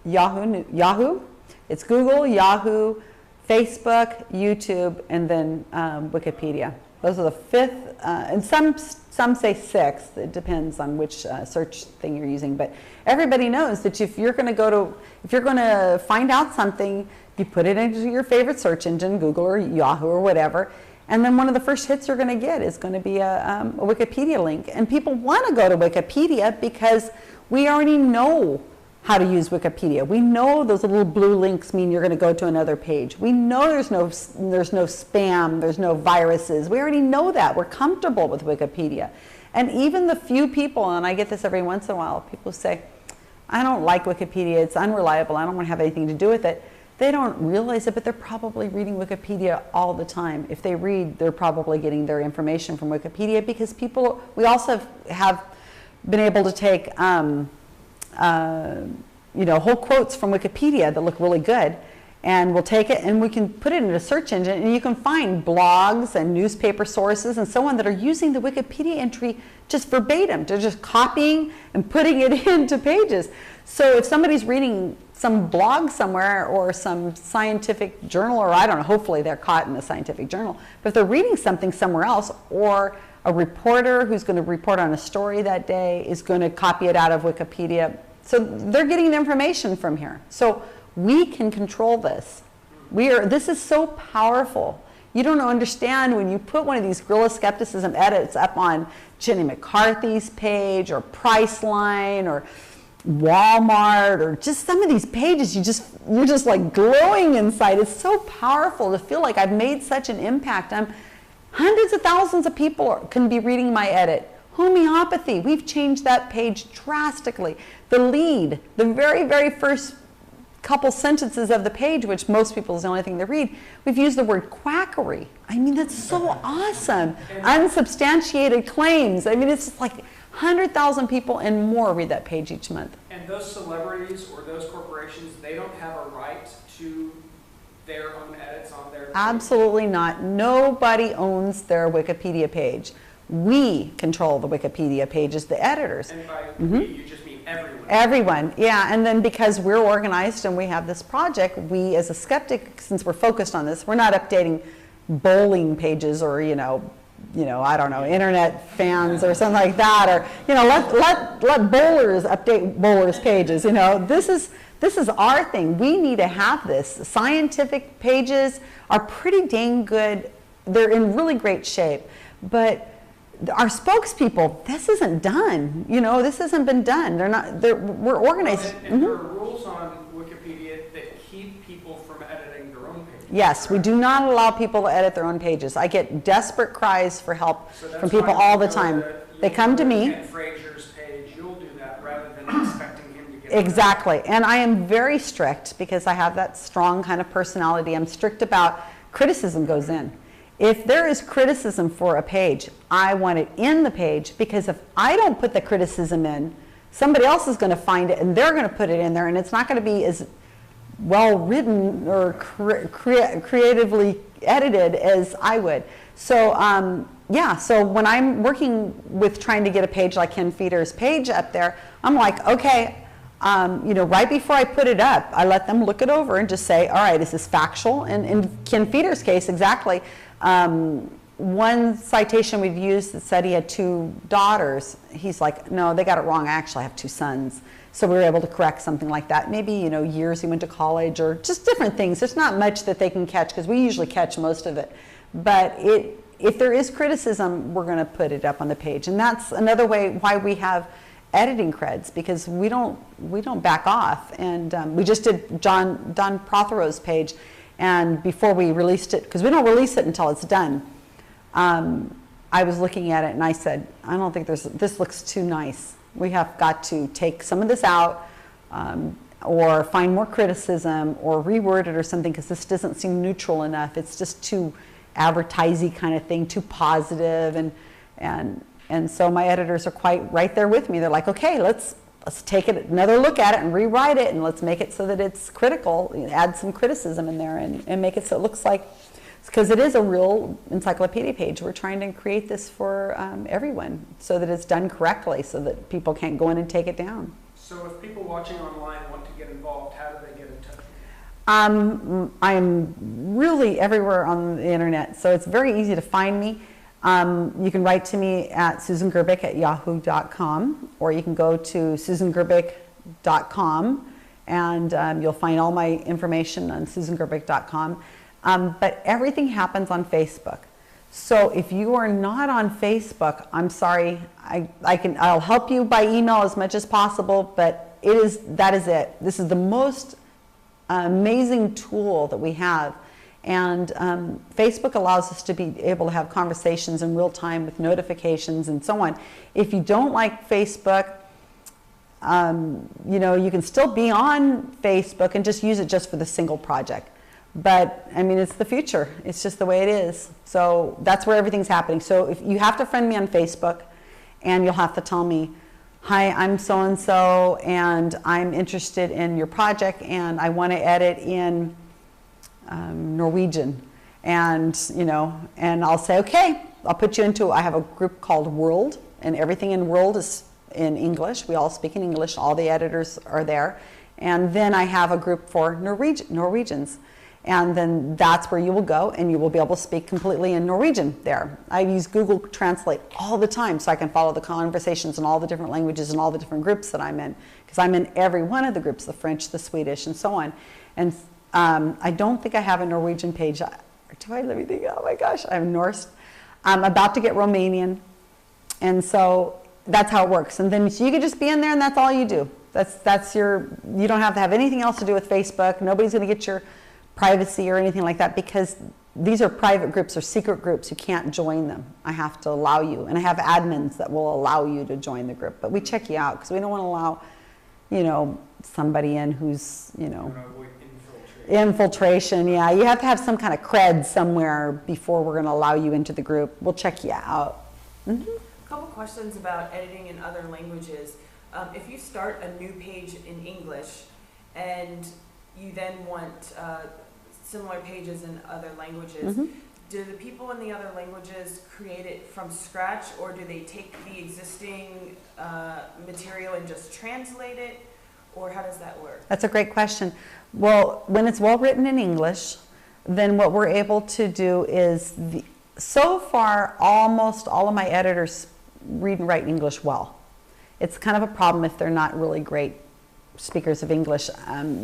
Yahoo. It's Google, Yahoo, Facebook, YouTube, and then Wikipedia. Those are the 5th, and some say 6th. It depends on which search thing you're using. But everybody knows that if you're going to find out something, you put it into your favorite search engine, Google or Yahoo or whatever, and then one of the first hits you're going to get is going to be a Wikipedia link. And people want to go to Wikipedia because we already know how to use Wikipedia. We know those little blue links mean you're going to go to another page. We know there's no spam, there's no viruses. We already know that. We're comfortable with Wikipedia. And even the few people, and I get this every once in a while, people say, I don't like Wikipedia, it's unreliable, I don't want to have anything to do with it. They don't realize it, but they're probably reading Wikipedia all the time. If they read, they're probably getting their information from Wikipedia because we also have been able to take whole quotes from Wikipedia that look really good, and we'll take it and we can put it in a search engine, and you can find blogs and newspaper sources and so on that are using the Wikipedia entry just verbatim. They're just copying and putting it into pages. So if somebody's reading some blog somewhere or some scientific journal, or I don't know, hopefully they're caught in a scientific journal, but if they're reading something somewhere else, or a reporter who's going to report on a story that day is going to copy it out of Wikipedia. So they're getting the information from here. So we can control this. This is so powerful. You don't understand when you put one of these Guerrilla Skepticism edits up on Jenny McCarthy's page, or Priceline, or Walmart, or just some of these pages, you're just like glowing inside. It's so powerful to feel like I've made such an impact. Hundreds of thousands of people can be reading my edit. Homeopathy, we've changed that page drastically. The lead, the very, very first couple sentences of the page, which most people is the only thing they read, we've used the word quackery. I mean, that's so awesome. Unsubstantiated claims. I mean, it's like 100,000 people and more read that page each month. And those celebrities or those corporations, they don't have a right to their own edits on their page? Absolutely not. Nobody owns their Wikipedia page. We control the Wikipedia pages, the editors. And by we, you just mean everyone? Everyone, yeah. And then because we're organized and we have this project, we as a skeptic, since we're focused on this, we're not updating bowling pages or, I don't know, internet fans or something like that, or, let bowlers update bowlers pages, This is our thing. We need to have this. Scientific pages are pretty dang good. They're in really great shape. But our spokespeople, this isn't done. This hasn't been done. We're organized. Well, and there are rules on Wikipedia that keep people from editing their own pages. Yes, we do not allow people to edit their own pages. I get desperate cries for help from people all the time. They come to me. And Fraser's page, you'll do that rather than expecting him to get Exactly. And I am very strict because I have that strong kind of personality. I'm strict about criticism goes in. If there is criticism for a page, I want it in the page, because if I don't put the criticism in, somebody else is going to find it and they're going to put it in there, and it's not going to be as well written or creatively edited as I would. So so when I'm working with trying to get a page like Ken Feeder's page up there, I'm like, okay, right before I put it up, I let them look it over and just say, all right, is this factual? And in Ken Feeder's case, exactly. One citation we've used that said he had 2 daughters, he's like, no, they got it wrong. I actually have 2 sons. So we were able to correct something like that. Maybe, years he went to college or just different things. There's not much that they can catch because we usually catch most of it. But if there is criticism, we're going to put it up on the page. And that's another way why we have editing creds, because we don't back off. And we just did Don Prothero's page. And before we released it, because we don't release it until it's done, I was looking at it and I said, I don't think this looks too nice. We have got to take some of this out, or find more criticism, or reword it or something, because this doesn't seem neutral enough. It's just too advertising kind of thing, too positive. And so my editors are quite right there with me. They're like, okay, let's take it another look at it and rewrite it, and let's make it so that it's critical, add some criticism in there, and make it so it looks like, because it is a real encyclopedia page. We're trying to create this for everyone so that it's done correctly, so that people can't go in and take it down. So if people watching online want to get involved, how do they get in touch? I'm really everywhere on the internet, so it's very easy to find me. You can write to me at susangerbic@yahoo.com, or you can go to susangerbic.com, and you'll find all my information on susangerbic.com. But everything happens on Facebook. So if you are not on Facebook, I'm sorry. I'll help you by email as much as possible, but that is it. This is the most amazing tool that we have. And Facebook allows us to be able to have conversations in real time with notifications and so on. If you don't like Facebook, you can still be on Facebook and just use it just for the single project. But I mean, it's the future. It's just the way it is. So that's where everything's happening. So if you have to friend me on Facebook, and you'll have to tell me hi, I'm so-and-so, and I'm interested in your project, and I want to edit in Norwegian. And, you know, and I'll say, okay, I'll put you into, I have a group called World, and everything in World is in English. We all speak in English. All the editors are there. And then I have a group for Norwegians. And then that's where you will go, and you will be able to speak completely in Norwegian there. I use Google Translate all the time so I can follow the conversations in all the different languages and all the different groups that I'm in, because I'm in every one of the groups, the French, the Swedish, and so on. And I don't think I have a Norwegian page. Do I? Let me think. Oh my gosh, I'm Norse. I'm about to get Romanian. And so that's how it works. And then so you can just be in there, and that's all you do. That's your, you don't have to have anything else to do with Facebook. Nobody's going to get your privacy or anything like that, because these are private groups or secret groups. You can't join them. I have to allow you, and I have admins that will allow you to join the group. But we check you out because we don't want to allow, you know, somebody in who's, you know, infiltration. Yeah, you have to have some kind of cred somewhere before we're going to allow you into the group. We'll check you out. Mm-hmm. A couple questions about editing in other languages. If you start a new page in English and you then want similar pages in other languages, Mm-hmm. do the people in the other languages create it from scratch, or do they take the existing material and just translate it, or how does that work? That's a great question. Well, when it's well written in English, then what we're able to do is, so far, almost all of my editors read and write English well. It's kind of a problem if they're not really great speakers of English.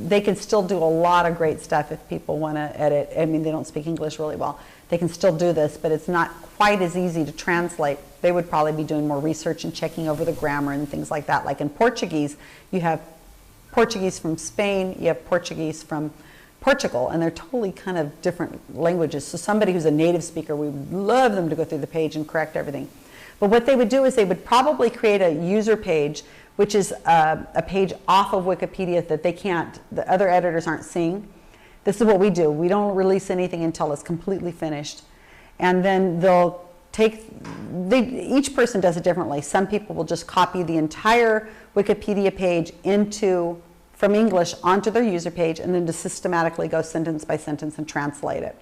They can still do a lot of great stuff if people want to edit. I mean, they don't speak English really well. They can still do this, but it's not quite as easy to translate. They would probably be doing more research and checking over the grammar and things like that. Like in Portuguese, you have Portuguese from Spain, you have Portuguese from Portugal, and they're totally kind of different languages. So somebody who's a native speaker, we would love them to go through the page and correct everything. But what they would do is they would probably create a user page, which is a page off of Wikipedia that they can't, the other editors aren't seeing. This is what we do. We don't release anything until it's completely finished. And then they'll take, each person does it differently. Some people will just copy the entire Wikipedia page from English onto their user page, and then just systematically go sentence by sentence and translate it.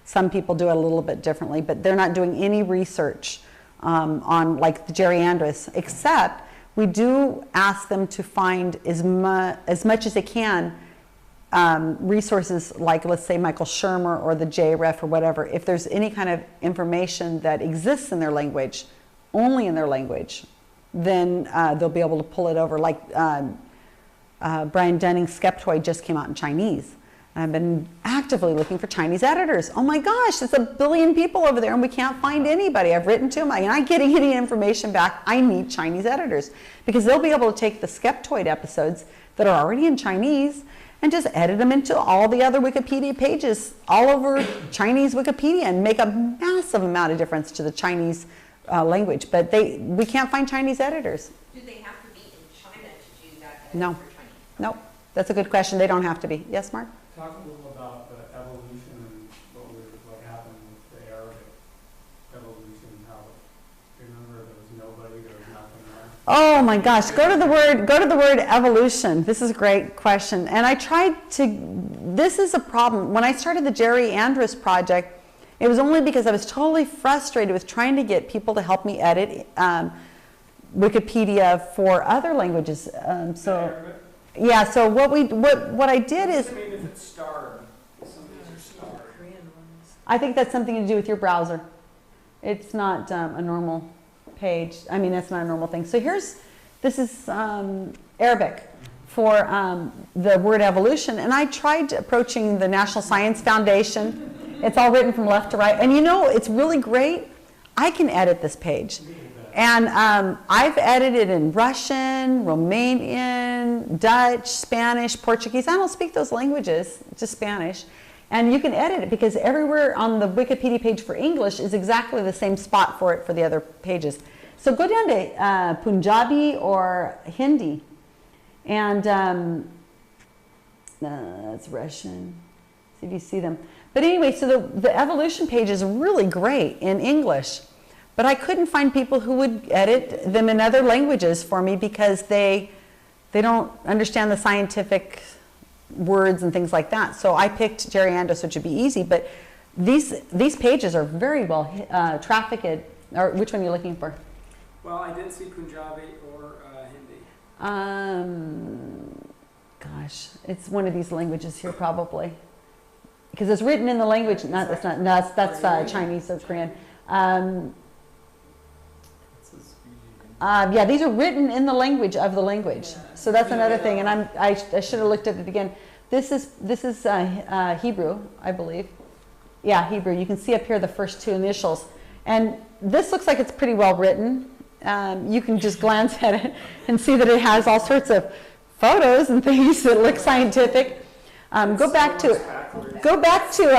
Some people do it a little bit differently, but they're not doing any research on like the Jerry Andrus, except we do ask them to find as much as they can resources like, let's say, Michael Shermer or the JREF or whatever. If there's any kind of information that exists in their language, only in their language, then they'll be able to pull it over. Like Brian Dunning's Skeptoid just came out in Chinese. I've been actively looking for Chinese editors. Oh my gosh, there's 1 billion people over there and we can't find anybody. I've written to them, I'm not getting any information back. I need Chinese editors, because they'll be able to take the Skeptoid episodes that are already in Chinese and just edit them into all the other Wikipedia pages all over Chinese Wikipedia and make a massive amount of difference to the Chinese language. But we can't find Chinese editors. Do they have to be in China to do that? No. For Chinese? No, that's a good question. They don't have to be. Yes, Mark? Talk a little about the evolution and what happened with the Arabic evolution, how, remember there was nobody, there was nothing there? Oh my gosh, go to the word evolution. This is a great question. And I tried to, this is a problem. When I started the Jerry Andrus project, it was only because I was totally frustrated with trying to get people to help me edit Wikipedia for other languages. Yeah, so what I did is, I mean, if it's starred, some of these are starred. I think that's something to do with your browser. It's not a normal page. I mean, that's not a normal thing. So this is Arabic for the word evolution. And I tried approaching the National Science Foundation. It's all written from left to right. And you know, it's really great. I can edit this page. And I've edited in Russian, Romanian, Dutch, Spanish, Portuguese. I don't speak those languages, just Spanish. And you can edit it because everywhere on the Wikipedia page for English is exactly the same spot for it for the other pages. So go down to Punjabi or Hindi. And that's Russian. See if you see them. But anyway, so the evolution page is really great in English. But I couldn't find people who would edit them in other languages for me because they don't understand the scientific words and things like that. So I picked Jerry Andos, which would be easy, but these pages are very well trafficked. Or which one are you looking for? Well, I didn't see Punjabi or Hindi. Gosh, it's one of these languages here probably. Because it's written in the language, that's Chinese or Korean. Yeah, these are written in the language of the language. So that's another thing, and I should have looked at it again. This is Hebrew, I believe. Yeah, Hebrew. You can see up here the first two initials. And this looks like it's pretty well written. You can just glance at it and see that it has all sorts of photos and things that look scientific. Go back to,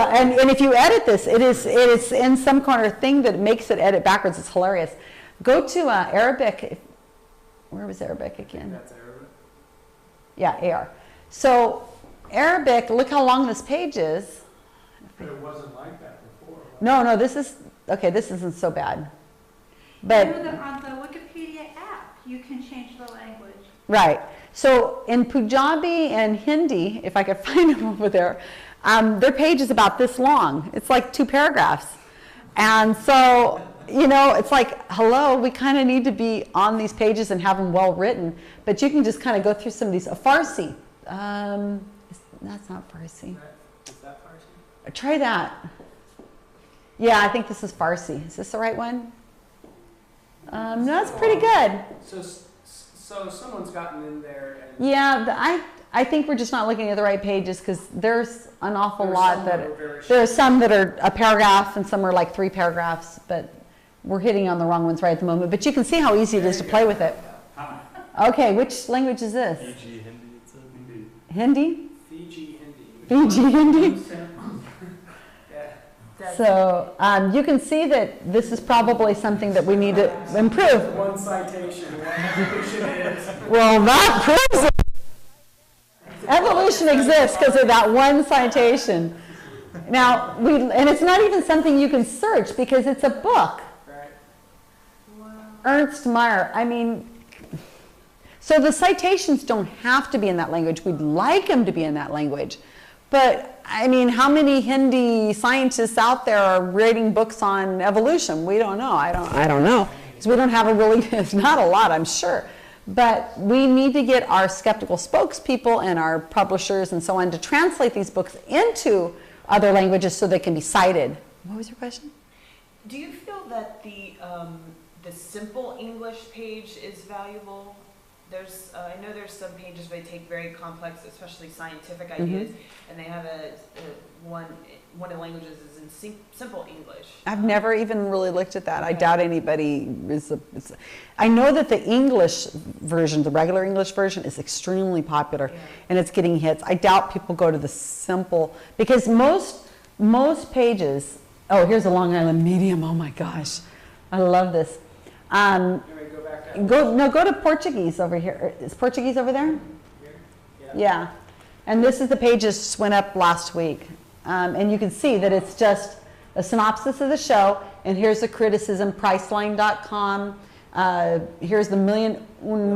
and if you edit this, it is in some corner thing that makes it edit backwards. It's hilarious. Go to Arabic. Where was Arabic again? That's Arabic. Yeah, AR. So Arabic, look how long this page is. But it wasn't like that before. No, this is, okay, this isn't so bad. But On the Wikipedia app, you can change the language. right. So in Punjabi and Hindi, if I could find them over there, their page is about this long. It's like 2 paragraphs. And so, you know, it's like, hello, we kind of need to be on these pages and have them well written. But you can just kind of go through some of these. Farsi. That's not Farsi. Is that Farsi? Try that. Yeah, I think this is Farsi. Is this the right one? No, it's pretty good. So someone's gotten in there and... Yeah, I think we're just not looking at the right pages because there's an awful lot that... There are some that are a paragraph and some are like 3 paragraphs, but we're hitting on the wrong ones right at the moment. But you can see how easy it is to play with it. Okay, which language is this? Fiji Hindi, it said. Hindi? Fiji Hindi. Fiji Hindi? Yeah. So you can see that this is probably something that we need to improve. One citation. Evolution is. Well, that proves it. Evolution exists because of that one citation. Now, and it's not even something you can search because it's a book. Right. Wow. Ernst Mayr. I mean, so the citations don't have to be in that language. We'd like them to be in that language. But, I mean, how many Hindi scientists out there are writing books on evolution? We don't know. I don't know. Because we don't have a really, it's not a lot, I'm sure. But we need to get our skeptical spokespeople and our publishers and so on to translate these books into other languages so they can be cited. What was your question? Do you feel that the simple English page is valuable? There's, I know there's some pages where they take very complex, especially scientific ideas, and they have one of the languages is in simple English. I've never even really looked at that. I doubt anybody is. I know that the English version, the regular English version, is extremely popular, and it's getting hits. I doubt people go to the simple, because most pages. Oh, here's a Long Island Medium. Oh my gosh, I love this. Go to Portuguese over here. Is Portuguese over there? Yeah. And this is the page that just went up last week. And you can see that it's just a synopsis of the show. And here's the criticism, Priceline.com. Here's the Un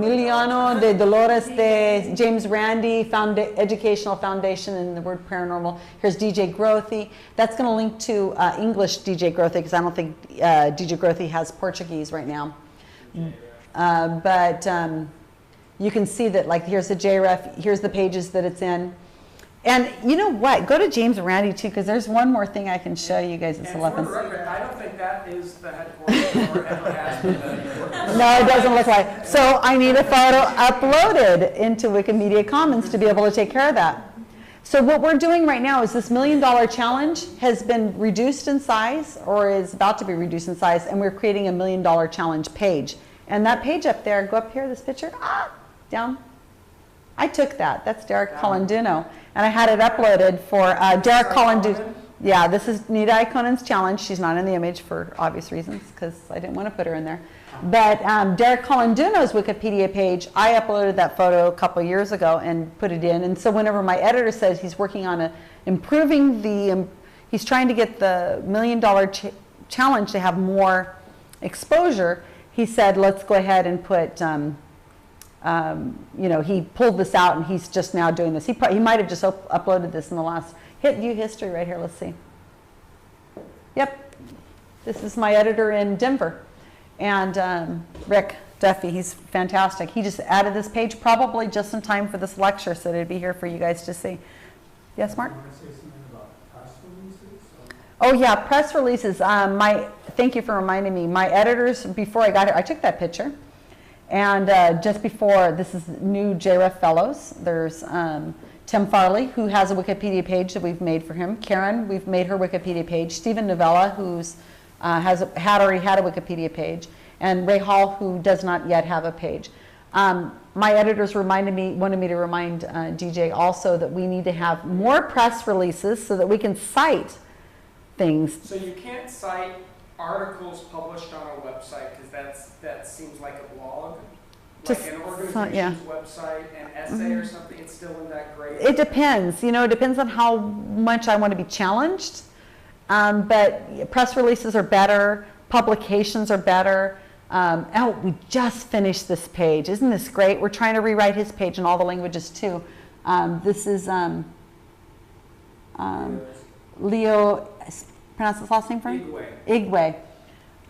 Miliano de Dolores de James Randi, Educational Foundation, and the word paranormal. Here's DJ Grothy. That's going to link to English DJ Grothy, because I don't think DJ Grothy has Portuguese right now. But you can see that, like, here's the JREF, here's the pages that it's in. And you know what? Go to James Randi too, because there's one more thing I can show you guys. It's 11. For the record, I don't think that is the headquarters or ever has been the headquarters. No, it doesn't look like. So I need a photo uploaded into Wikimedia Commons to be able to take care of that. So what we're doing right now is this $1 million challenge has been reduced in size, or is about to be reduced in size, and we're creating a $1 million challenge page. And that page up there, go up here, this picture, down. I took that. That's Derek Colanduno. And I had it uploaded for Derek Colanduno. Yeah, this is Nita Iconen's challenge. She's not in the image for obvious reasons, because I didn't want to put her in there. But Derek Colanduno's Wikipedia page, I uploaded that photo a couple years ago and put it in. And so whenever my editor says he's working on improving the, he's trying to get the $1 million challenge to have more exposure, he said, let's go ahead and put, you know, he pulled this out and he's just now doing this. He might have just uploaded this in the last, hit view history right here, let's see. Yep, this is my editor in Denver. And Rick Duffy, he's fantastic. He just added this page probably just in time for this lecture, so it'd be here for you guys to see. Yes, Mark? You want to say something about press releases? Oh yeah, press releases. Thank you for reminding me. My editors, before I got here, I took that picture. And just before, this is new JREF fellows. There's Tim Farley, who has a Wikipedia page that we've made for him. Karen, we've made her Wikipedia page. Stephen Novella, who's already had a Wikipedia page. And Ray Hall, who does not yet have a page. My editors wanted me to remind DJ also that we need to have more press releases so that we can cite things. So you can't cite articles published on a website because that seems like a blog, Just, like an organization's yeah. website, an essay or something. It's still in that grade. It depends. You know, it depends on how much I want to be challenged. But press releases are better. Publications are better. Oh, we just finished this page. Isn't this great? We're trying to rewrite his page in all the languages too. This is Leo, pronounce his last name for me? Igwe.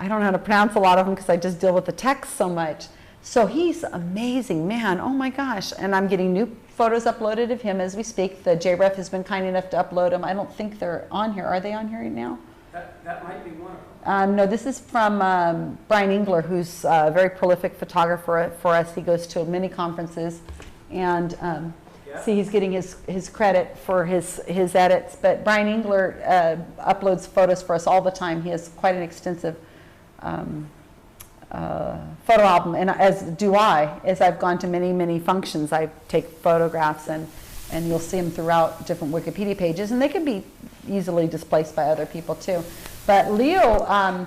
I don't know how to pronounce a lot of them because I just deal with the text so much. So he's amazing, man. Oh my gosh. And I'm getting new photos uploaded of him as we speak. The JREF has been kind enough to upload them. I don't think they're on here. Are they on here right now? That might be one of them. No, this is from Brian Engler, who's a very prolific photographer for us. He goes to many conferences, and see, he's getting his credit for his edits. But Brian Engler uploads photos for us all the time. He has quite an extensive photo album, and as do I. As I've gone to many functions, I take photographs, and you'll see them throughout different Wikipedia pages, and they can be easily displaced by other people too. But Leo,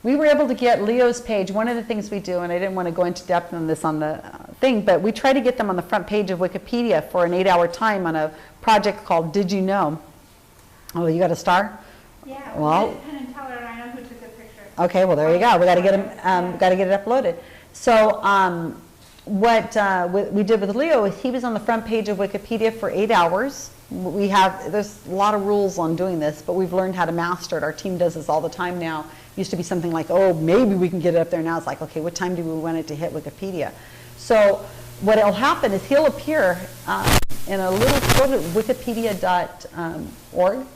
we were able to get Leo's page. One of the things we do, and I didn't want to go into depth on this on the thing, but we try to get them on the front page of Wikipedia for an 8-hour time on a project called Did You Know? Oh, you got a star? Yeah, Well, Penn and Teller, and I know who took the picture. okay, well there you go. We got to get him. Got to get it uploaded. So what we did with Leo is he was on the front page of Wikipedia for 8 hours. There's a lot of rules on doing this, but we've learned how to master it. Our team does this all the time now. Used to be something like, oh, maybe we can get it up there. Now it's like, okay, what time do we want it to hit Wikipedia? So what will happen is he'll appear in a little, go to wikipedia.org.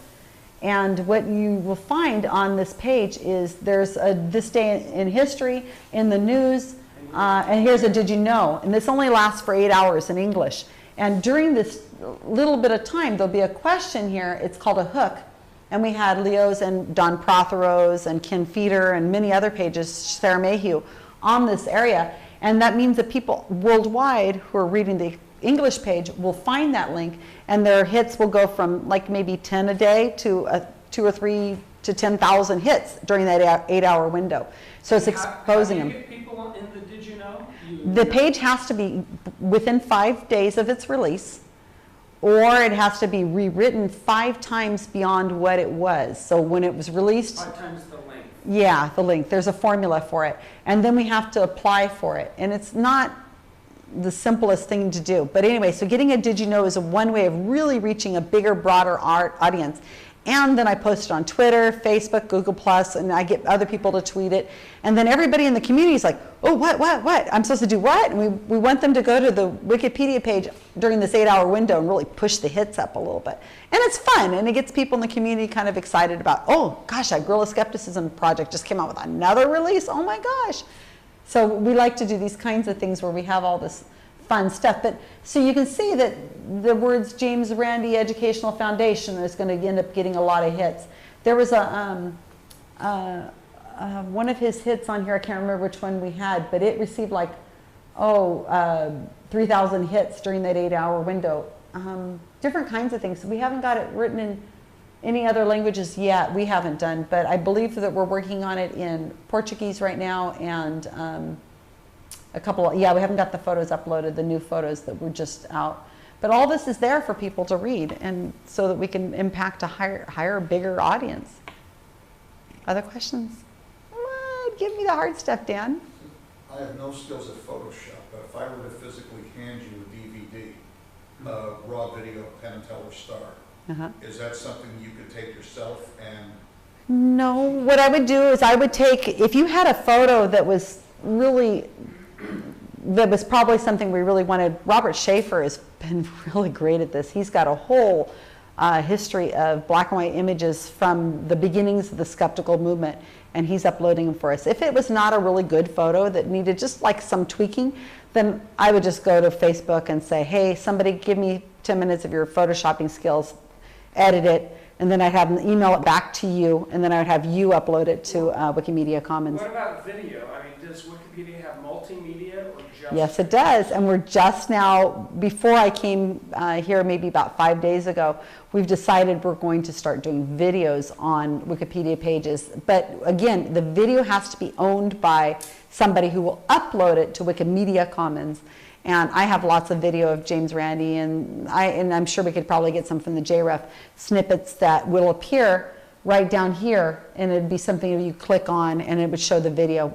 And what you will find on this page is there's a this day in history, in the news, and here's a did you know? And this only lasts for 8 hours in English. And during this little bit of time, there'll be a question here. It's called a hook. And we had Leo's and Don Prothero's and Ken Feeder and many other pages, Sarah Mayhew, on this area. And that means that people worldwide who are reading the English page will find that link, and their hits will go from like maybe 10 a day to 2 or 3 to 10,000 hits during that 8-hour window. So it's exposing them. How do you get people in the Did You Know? The page has to be within 5 days of its release, or it has to be rewritten 5 times beyond what it was. So when it was released, 5 times the length. yeah, the length. There's a formula for it, and then we have to apply for it, and it's not the simplest thing to do. But anyway, so getting a Did You Know is one way of really reaching a bigger, broader audience. And then I post it on Twitter, Facebook, Google+, and I get other people to tweet it. And then everybody in the community is like, oh, what? I'm supposed to do what? And we want them to go to the Wikipedia page during this 8-hour window and really push the hits up a little bit. And it's fun, and it gets people in the community kind of excited about, oh, gosh, that Guerrilla Skepticism project just came out with another release. Oh, my gosh. So we like to do these kinds of things where we have all this fun stuff. But so you can see that the words James Randi Educational Foundation is going to end up getting a lot of hits. There was one of his hits on here, I can't remember which one we had, but it received like 3,000 hits during that 8-hour window. Different kinds of things. We haven't got it written in any other languages yet. We haven't done, but I believe that we're working on it in Portuguese right now, and a couple, yeah, we haven't got the photos uploaded, the new photos that were just out. But all this is there for people to read, and so that we can impact a higher, bigger audience. Other questions? What? give me the hard stuff, Dan. I have no skills at Photoshop, but if I were to physically hand you a DVD, raw video, Penn and Teller Star, is that something you could take yourself and? No, what I would do is I would take, if you had a photo that was really, that was probably something we really wanted. Robert Schaefer has been really great at this. He's got a whole history of black and white images from the beginnings of the skeptical movement, and he's uploading them for us. If it was not a really good photo that needed just like some tweaking, then I would just go to Facebook and say, hey, somebody give me 10 minutes of your photoshopping skills, edit it, and then I'd have them email it back to you, and then I would have you upload it to Wikimedia Commons. What about video? I mean, does Wikipedia have multimedia or just? Yes, it does. And we're just now, before I came here maybe about 5 days ago, we've decided we're going to start doing videos on Wikipedia pages. But again, the video has to be owned by somebody who will upload it to Wikimedia Commons. And I have lots of video of James Randi, and I'm sure we could probably get some from the JREF snippets that will appear right down here, and it'd be something that you click on and it would show the video.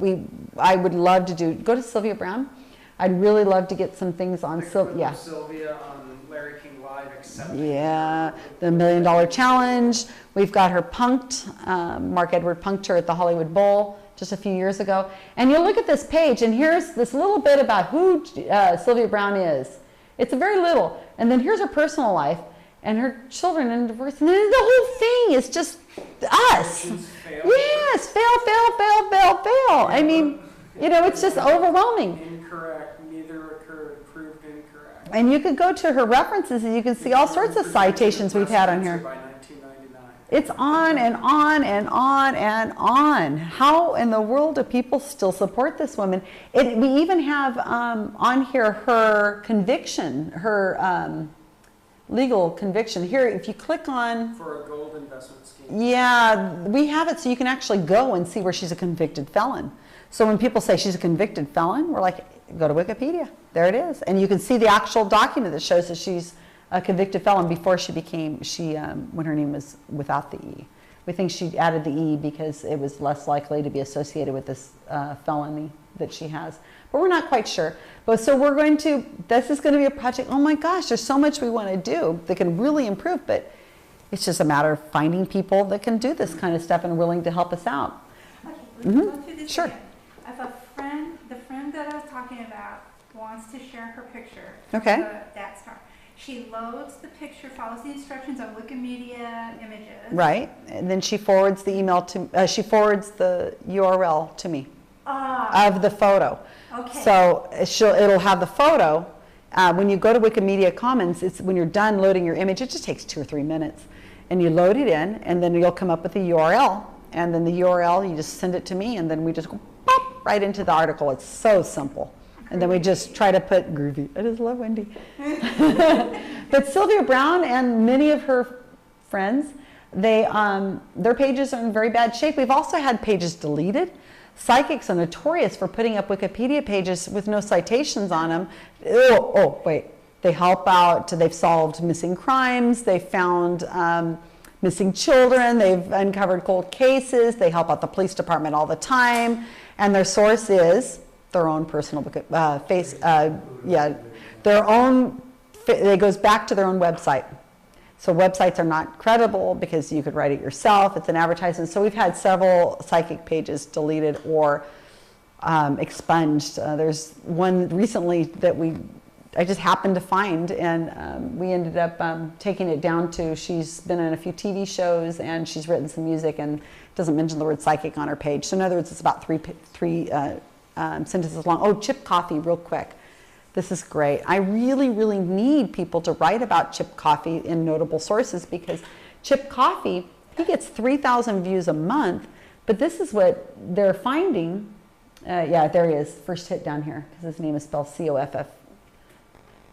I would love to go to Sylvia Brown. I'd really love to get some things on Sylvia. Sylvia on Larry King Live accepting. Yeah, the $1 Million Challenge. We've got her punked. Mark Edward punked her at the Hollywood Bowl just a few years ago. And you'll look at this page, and here's this little bit about who Sylvia Brown is. It's a very little. And then here's her personal life and her children and divorce. And then the whole thing is just us. Fail. Yes, fail. I mean, you know, it's just overwhelming. Incorrect. Neither occurred. Proved incorrect. And you could go to her references and you can see all sorts of citations we've had on here. By 1999. It's on and on and on and on. How in the world do people still support this woman? We even have on here her conviction, her legal conviction. Here, if you click on... For a gold investment scheme. Yeah, we have it so you can actually go and see where she's a convicted felon. So when people say she's a convicted felon, we're like, go to Wikipedia. There it is. And you can see the actual document that shows that she's a convicted felon before she became, when her name was without the E. We think she added the E because it was less likely to be associated with this felony that she has. But we're not quite sure. But so this is going to be a project, oh my gosh, there's so much we want to do that can really improve, but it's just a matter of finding people that can do this kind of stuff and willing to help us out. Okay, let's go through this Sure. again. If the friend that I was talking about wants to share her picture, Okay. that star, she loads the picture, follows the instructions on Wikimedia images. Right, and then she forwards the email to, she forwards the URL to me of the photo. Okay. So it'll have the photo. When you go to Wikimedia Commons, when you're done loading your image, it just takes 2 or 3 minutes. And you load it in, and then you'll come up with the URL. And then the URL, you just send it to me, and then we just go pop right into the article. It's so simple. And then we just try to put groovy. I just love Wendy. But Sylvia Brown and many of her friends, their pages are in very bad shape. We've also had pages deleted. Psychics are notorious for putting up Wikipedia pages with no citations on them. Oh, wait. They help out. They've solved missing crimes. They found missing children. They've uncovered cold cases. They help out the police department all the time. And their source is their own personal it goes back to their own website. So websites are not credible because you could write it yourself. It's an advertisement. So we've had several psychic pages deleted or expunged. There's one recently that I just happened to find, and we ended up taking it down to, she's been in a few TV shows and she's written some music and doesn't mention the word psychic on her page. So in other words, it's about three sentences long. Oh, Chip Coffey, real quick. This is great. I really, really need people to write about Chip Coffey in notable sources because Chip Coffey, he gets 3,000 views a month, but this is what they're finding. Yeah, there he is. First hit down here because his name is spelled C-O-F-F.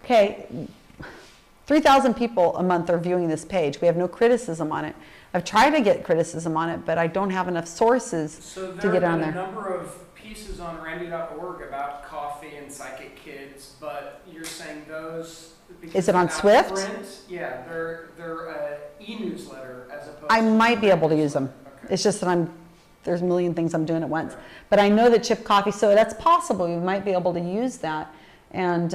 Okay, 3,000 people a month are viewing this page. We have no criticism on it. I've tried to get criticism on it, but I don't have enough sources to get on there. So there have been a number of pieces on randy.org about coffee and psychic kids, but you're saying those... Is it on Swift? Print, yeah, they're e-newsletter as opposed I might be able to print. use them. Okay. It's just that I'm there's a million things I'm doing at once. But I know that chip coffee, so that's possible. You might be able to use that and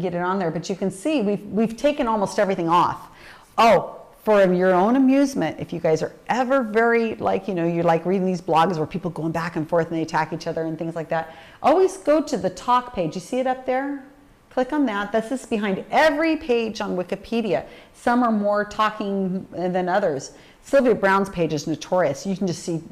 get it on there. But you can see we've taken almost everything off. Oh, for your own amusement, if you guys are ever very you like reading these blogs where people going back and forth and they attack each other and things like that, always go to the talk page. You see it up there? Click on that. This is behind every page on Wikipedia. Some are more talking than others. Sylvia Browne's page is notorious. You can just see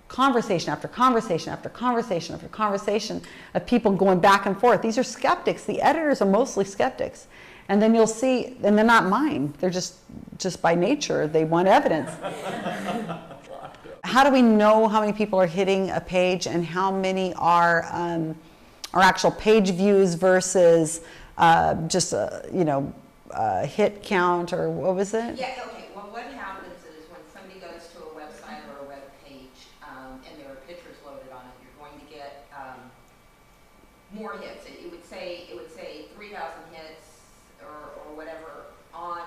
conversation after conversation after conversation after conversation of people going back and forth. These are skeptics. The editors are mostly skeptics. And then you'll see, and they're not mine. They're just by nature, they want evidence. How do we know how many people are hitting a page and how many are actual page views versus hit count, or what was it? Yeah, okay, well, what happens is when somebody goes to a website or a web page, and there are pictures loaded on it, you're going to get more hits. It would say 3,000 hits or whatever on,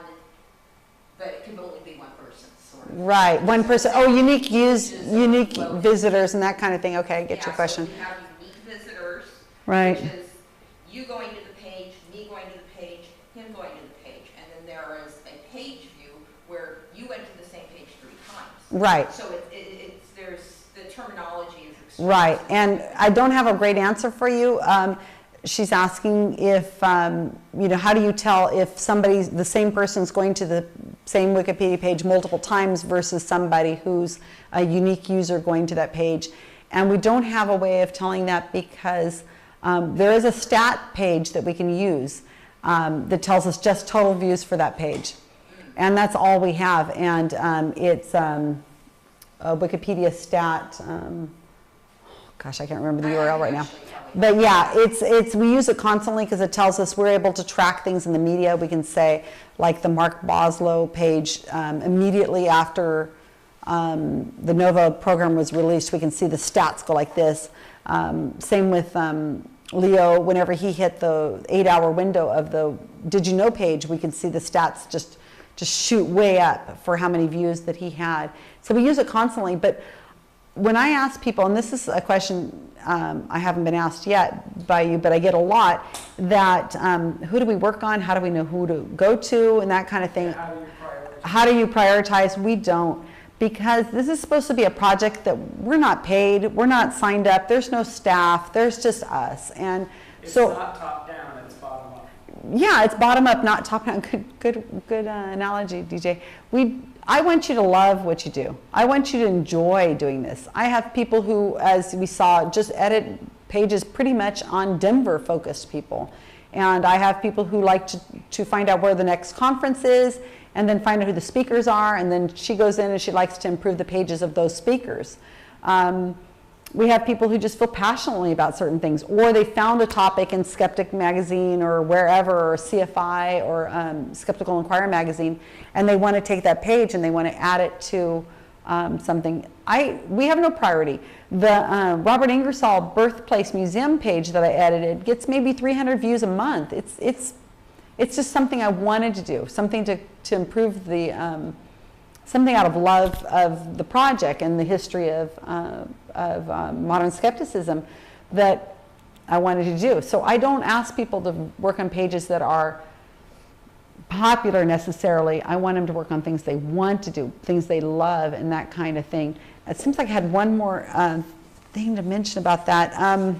but it can only be one person, sort of. Right, one person. Oh, unique visitors and that kind of thing. Okay, I get your question. So you have unique visitors, Right. which is you going to the page, me going to the page, him going to the page, and then there is a page view where you went to the same page 3 times. Right. So there's the terminology is extremely Right, and I don't have a great answer for you. She's asking if, how do you tell if the same person's going to the same Wikipedia page multiple times versus somebody who's a unique user going to that page. And we don't have a way of telling that because there is a stat page that we can use that tells us just total views for that page. And that's all we have. And it's a Wikipedia stat. Gosh, I can't remember the URL right now. But yeah, we use it constantly because it tells us we're able to track things in the media. We can say, like the Mark Boslow page, immediately after the NOVA program was released, we can see the stats go like this. Same with Leo, whenever he hit the 8-hour window of the Did You Know page, we can see the stats just shoot way up for how many views that he had. So we use it constantly, but when I ask people, and this is a question I haven't been asked yet by you, but I get a lot, that who do we work on? How do we know who to go to? And that kind of thing. How do you prioritize? We don't. Because this is supposed to be a project that we're not paid, we're not signed up, there's no staff, there's just us. And it's so, not top down, it's bottom up. Yeah, it's bottom up, not top down. Good analogy, DJ. I want you to love what you do. I want you to enjoy doing this. I have people who, as we saw, just edit pages pretty much on Denver-focused people. And I have people who like to find out where the next conference is and then find out who the speakers are, and then she goes in and she likes to improve the pages of those speakers. We have people who just feel passionately about certain things, or they found a topic in Skeptic magazine or wherever, or CFI or Skeptical Inquirer magazine, and they want to take that page and they want to add it to something. We have no priority. The Robert Ingersoll Birthplace Museum page that I edited gets maybe 300 views a month. It's just something I wanted to do, something to improve the something out of love of the project and the history of modern skepticism that I wanted to do. So I don't ask people to work on pages that are popular necessarily. I want them to work on things they want to do, things they love, and that kind of thing. It seems like I had one more thing to mention about that.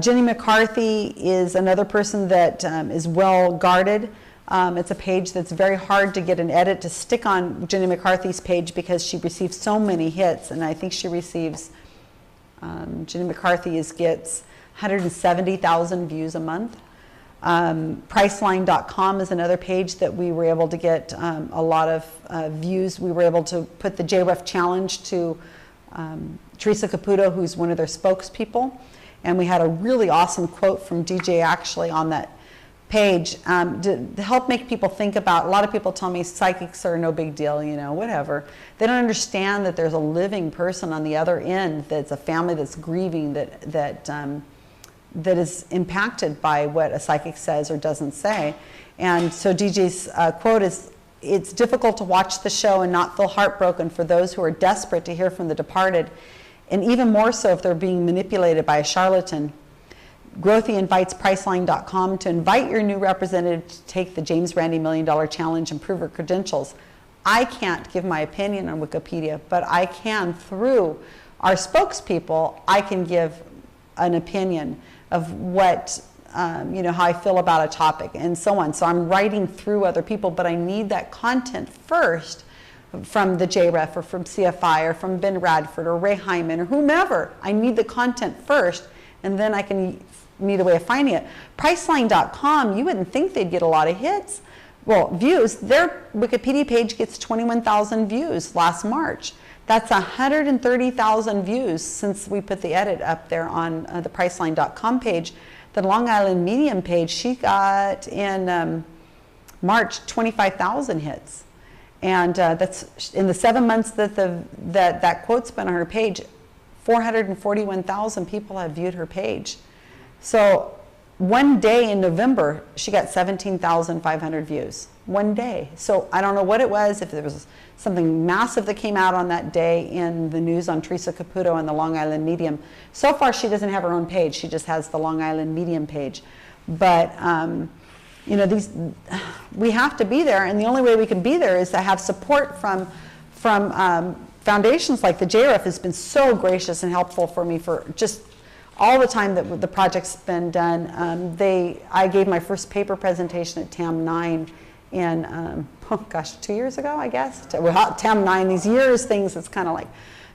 Jenny McCarthy is another person that is well guarded. It's a page that's very hard to get an edit to stick on Jenny McCarthy's page because she receives so many hits, and I think she receives, Jenny McCarthy gets 170,000 views a month. Priceline.com is another page that we were able to get a lot of views. We were able to put the JREF challenge to Teresa Caputo, who's one of their spokespeople, and we had a really awesome quote from DJ actually on that page to help make people think about. A lot of people tell me psychics are no big deal, whatever. They don't understand that there's a living person on the other end, that's a family that's grieving, that is impacted by what a psychic says or doesn't say. And so DJ's quote is, it's difficult to watch the show and not feel heartbroken for those who are desperate to hear from the departed, and even more so if they're being manipulated by a charlatan. Growthy invites Priceline.com to invite your new representative to take the James Randi $1 Million Challenge and prove her credentials. I can't give my opinion on Wikipedia, but I can, through our spokespeople, I can give an opinion of what, how I feel about a topic and so on. So I'm writing through other people, but I need that content first from the JREF or from CFI or from Ben Radford or Ray Hyman or whomever. I need the content first, and then I can need a way of finding it. Priceline.com, you wouldn't think they'd get a lot of hits. Well, views, their Wikipedia page gets 21,000 views last March. That's 130,000 views since we put the edit up there on the Priceline.com page. The Long Island Medium page, she got in March 25,000 hits. And that's in the 7 months that that quote's been on her page, 441,000 people have viewed her page. So one day in November, she got 17,500 views. One day. So I don't know what it was, if there was something massive that came out on that day in the news on Teresa Caputo and the Long Island Medium. So far, she doesn't have her own page. She just has the Long Island Medium page. But, we have to be there, and the only way we can be there is to have support from foundations like the JREF has been so gracious and helpful for me for just all the time that the project's been done. I gave my first paper presentation at TAM 9 in, 2 years ago, I guess. Well, TAM 9, these years things, it's kind of like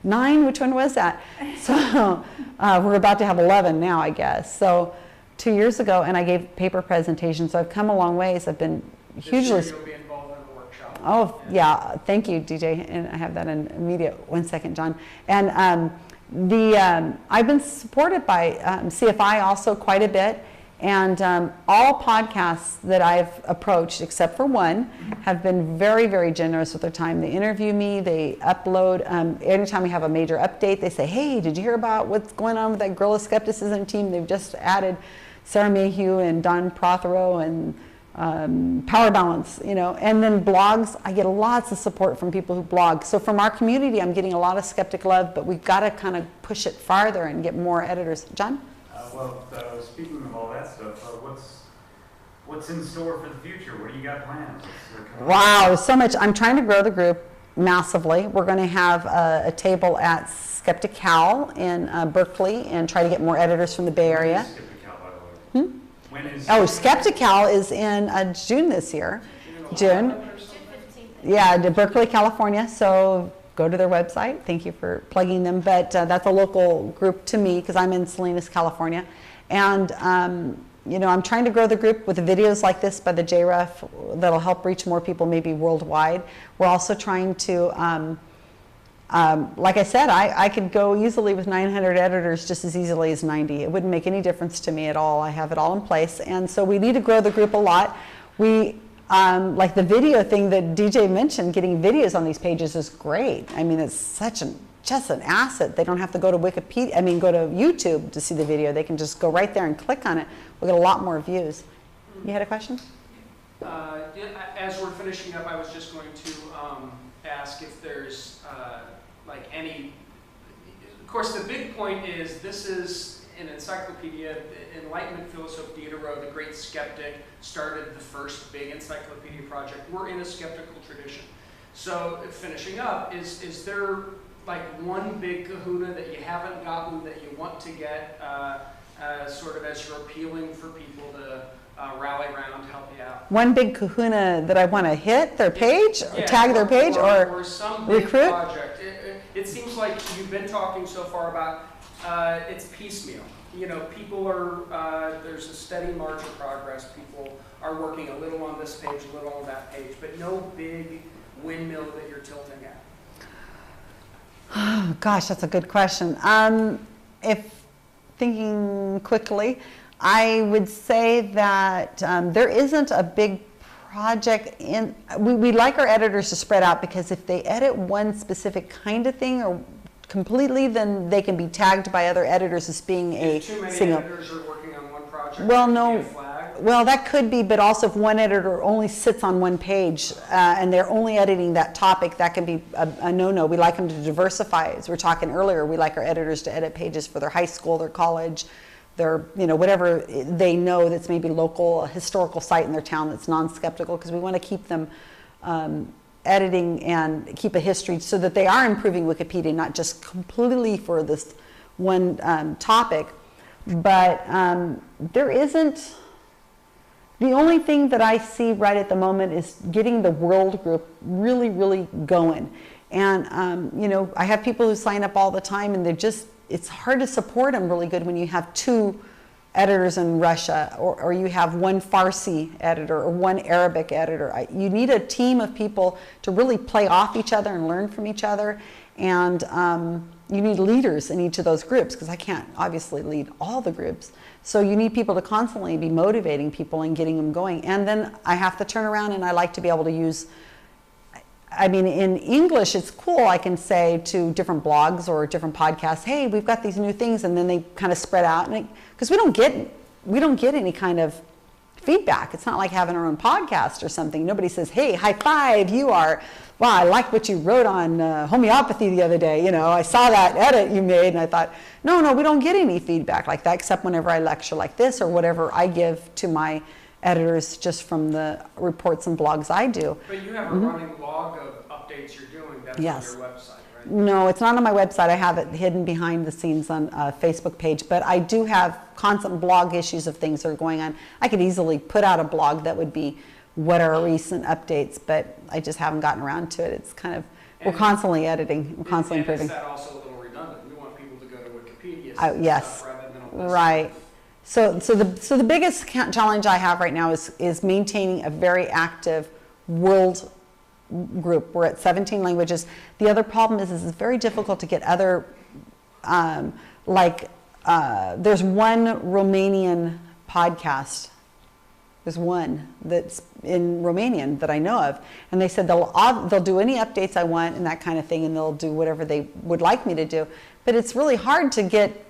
9, which one was that? So we're about to have 11 now, I guess. So 2 years ago, and I gave paper presentations, so I've come a long ways. I've been hugely... This year you'll be involved in the workshop. Oh, yeah, thank you, DJ, and I have that in media. 1 second, John. And I've been supported by CFI also quite a bit, and all podcasts that I've approached, except for one, have been very, very generous with their time. They interview me, they upload. Anytime we have a major update, they say, hey, did you hear about what's going on with that Guerrilla Skepticism team? They've just added Sarah Mayhew and Don Prothero and Power Balance, and then blogs. I get lots of support from people who blog. So from our community, I'm getting a lot of skeptic love, but we've got to kind of push it farther and get more editors. John? Speaking of all that stuff, what's in store for the future? What do you got planned? Wow, so much. I'm trying to grow the group massively. We're going to have a table at Skeptical in Berkeley and try to get more editors from the Bay Area. When is Skeptical is in June this year. June. Yeah, to Berkeley, California. So go to their website. Thank you for plugging them. But that's a local group to me because I'm in Salinas, California. And, I'm trying to grow the group with videos like this by the JREF that'll help reach more people, maybe worldwide. We're also trying to, like I said, I could go easily with 900 editors just as easily as 90. It wouldn't make any difference to me at all. I have it all in place. And so we need to grow the group a lot. We, like the video thing that DJ mentioned, getting videos on these pages is great. I mean, it's just an asset. They don't have to go to Wikipedia, go to YouTube to see the video. They can just go right there and click on it. We'll get a lot more views. You had a question? As we're finishing up, I was just going to ask if there's any, of course the big point is this is an encyclopedia. Enlightenment philosopher Diderot, the great skeptic, started the first big encyclopedia project. We're in a skeptical tradition. So finishing up, is there one big kahuna that you haven't gotten that you want to get sort of as you're appealing for people to rally around to help you out? One big kahuna that I want to hit their page, or tag their page, or some big recruit? Project. It seems like you've been talking so far about it's piecemeal. People are, there's a steady march of progress. People are working a little on this page, a little on that page, but no big windmill that you're tilting at. Oh, gosh, that's a good question. If thinking quickly, I would say that there isn't a big project in. We like our editors to spread out because if they edit one specific kind of thing or completely, then they can be tagged by other editors as being a If too many single. editors are working on one project, Well, no. be a flag, Well, that could be, but also if one editor only sits on one page and they're only editing that topic, that can be a no-no. We like them to diversify. As we were talking earlier, we like our editors to edit pages for their high school, their college, their, you know, whatever they know that's maybe local, a historical site in their town that's non-skeptical, because we want to keep them editing and keep a history so that they are improving Wikipedia, not just completely for this one topic. But there isn't, the only thing that I see right at the moment is getting the world group really, really going. And, you know, I have people who sign up all the time and they're just, it's hard to support them really good when you have 2 editors in Russia, or you have 1 Farsi editor or 1 Arabic editor. You need a team of people to really play off each other and learn from each other. And you need leaders in each of those groups, because I can't obviously lead all the groups. So you need people to constantly be motivating people and getting them going. And then I have to turn around and I like to be able to use, I mean, in English, it's cool. I can say to different blogs or different podcasts, hey, we've got these new things, and then they kind of spread out. Because we don't get any kind of feedback. It's not like having our own podcast or something. Nobody says, hey, high five, you are, wow, I like what you wrote on homeopathy the other day. You know, I saw that edit you made, and I thought, no, we don't get any feedback like that, except whenever I lecture like this or whatever I give to my editors just from the reports and blogs I do. But you have a running log of updates you're doing. That's Yes. on your website, right? No, it's not on my website. I have it hidden behind the scenes on a Facebook page, but I do have constant blog issues of things that are going on. I could easily put out a blog that would be what are recent updates, but I just haven't gotten around to it. It's kind of, we're constantly editing, we're constantly improving. Is that also a little redundant? We want people to go to Wikipedia. Yes, rather than a list. right. So the biggest challenge I have right now is maintaining a very active world group. We're at 17 languages. The other problem is it's very difficult to get other, there's one Romanian podcast. There's one that's in Romanian that I know of, and they said they'll do any updates I want and that kind of thing, and they'll do whatever they would like me to do. But it's really hard to get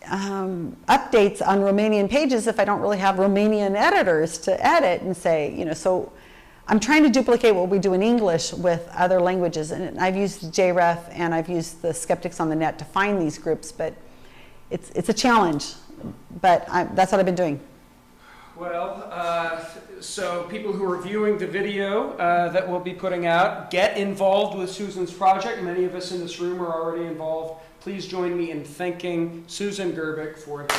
updates on Romanian pages if I don't really have Romanian editors to edit and say, you know, so I'm trying to duplicate what we do in English with other languages, and I've used JREF and I've used the Skeptics on the Net to find these groups, but it's a challenge, but that's what I've been doing. Well, so people who are viewing the video that we'll be putting out, get involved with Susan's project. Many of us in this room are already involved. Please join me in thanking Susan Gerbic for this.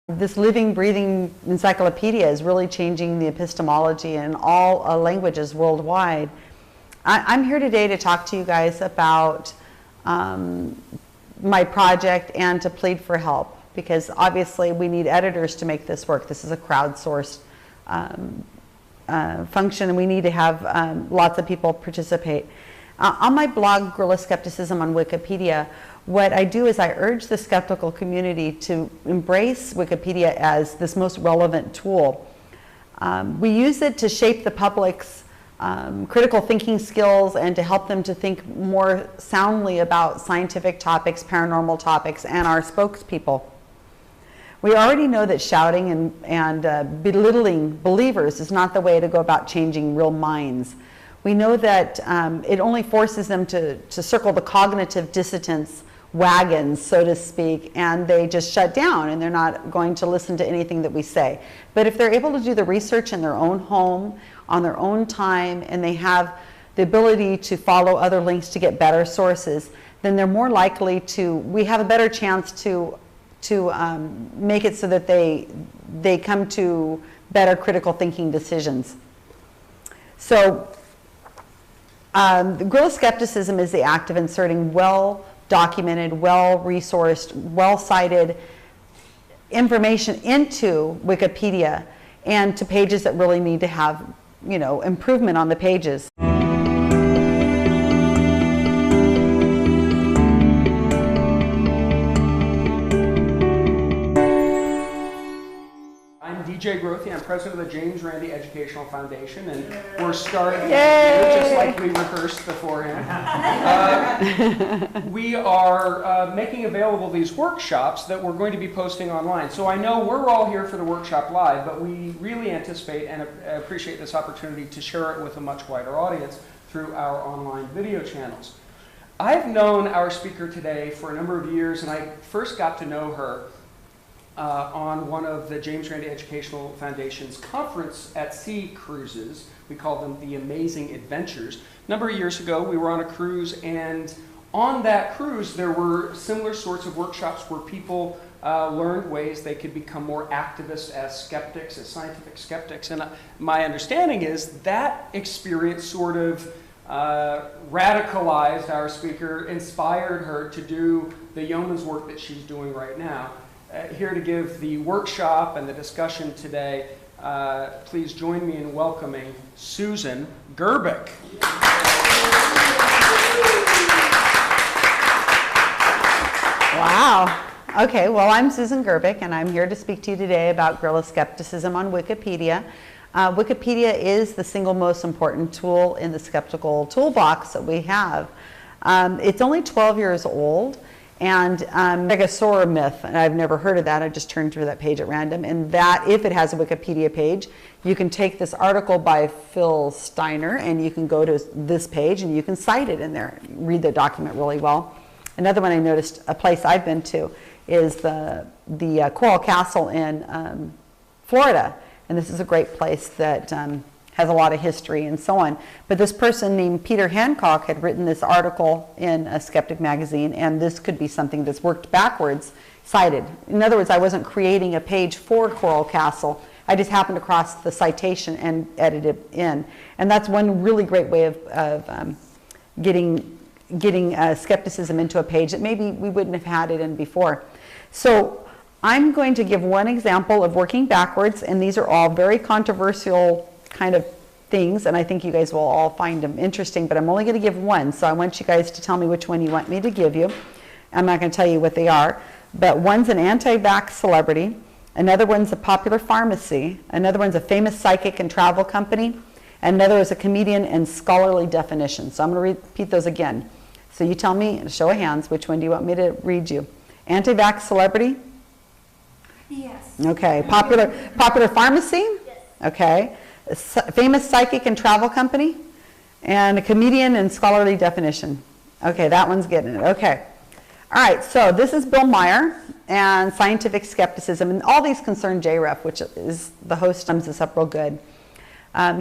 This living, breathing encyclopedia is really changing the epistemology in all languages worldwide. I'm here today to talk to you guys about my project and to plead for help, because obviously we need editors to make this work. This is a crowdsourced function, and we need to have lots of people participate. On my blog, Guerrilla Skepticism on Wikipedia, what I do is I urge the skeptical community to embrace Wikipedia as this most relevant tool. We use it to shape the public's critical thinking skills and to help them to think more soundly about scientific topics, paranormal topics, and our spokespeople. We already know that shouting and belittling believers is not the way to go about changing real minds. We know that it only forces them to circle the cognitive dissonance wagons, so to speak, and they just shut down and they're not going to listen to anything that we say. But if they're able to do the research in their own home, on their own time, and they have the ability to follow other links to get better sources, then they're more likely to, we have a better chance to make it so that they come to better critical thinking decisions. So Guerrilla Skepticism is the act of inserting well-documented, well-resourced, well-cited information into Wikipedia and to pages that really need to have, you know, improvement on the pages. DJ Grothy. I'm president of the James Randi Educational Foundation, and we're starting just like we rehearsed beforehand. we are making available these workshops that we're going to be posting online. So I know we're all here for the workshop live, but we really anticipate and appreciate this opportunity to share it with a much wider audience through our online video channels. I've known our speaker today for a number of years, and I first got to know her on one of the James Randi Educational Foundation's conference at sea cruises. We call them the Amazing Adventures. A number of years ago, we were on a cruise, and on that cruise, there were similar sorts of workshops where people learned ways they could become more activists as skeptics, as scientific skeptics. And my understanding is that experience sort of radicalized our speaker, inspired her to do the yeoman's work that she's doing right now. Here to give the workshop and the discussion today, please join me in welcoming Susan Gerbic. Wow. Okay, well, I'm Susan Gerbic, and I'm here to speak to you today about guerrilla skepticism on Wikipedia. Wikipedia is the single most important tool in the skeptical toolbox that we have. It's only 12 years old, and GSoW myth, and I've never heard of that. I just turned through that page at random, and that if it has a Wikipedia page, you can take this article by Phil Steiner, and you can go to this page, and you can cite it in there, read the document really well. Another one I noticed, a place I've been to, is the Coral Castle in Florida. And this is a great place that has a lot of history and so on. But this person named Peter Hancock had written this article in a Skeptic magazine, and this could be something that's worked backwards, cited. In other words, I wasn't creating a page for Coral Castle. I just happened across the citation and edited it in. And that's one really great way of getting skepticism into a page that maybe we wouldn't have had it in before. So I'm going to give one example of working backwards, and these are all very controversial kind of things, and I think you guys will all find them interesting, but I'm only going to give one, so I want you guys to tell me which one you want me to give you. I'm not going to tell you what they are, but one's an anti-vax celebrity, another one's a popular pharmacy, another one's a famous psychic and travel company, and another is a comedian and scholarly definition. So I'm going to repeat those again. So you tell me, show of hands, which one do you want me to read you? Anti-vax celebrity? Yes. Okay. Popular pharmacy? Yes. Okay. Famous psychic and travel company? And a comedian and scholarly definition. Okay, that one's getting it. Okay. All right, so this is Bill Meyer and scientific skepticism, and all these concern JREF, which is the host sums this up real good.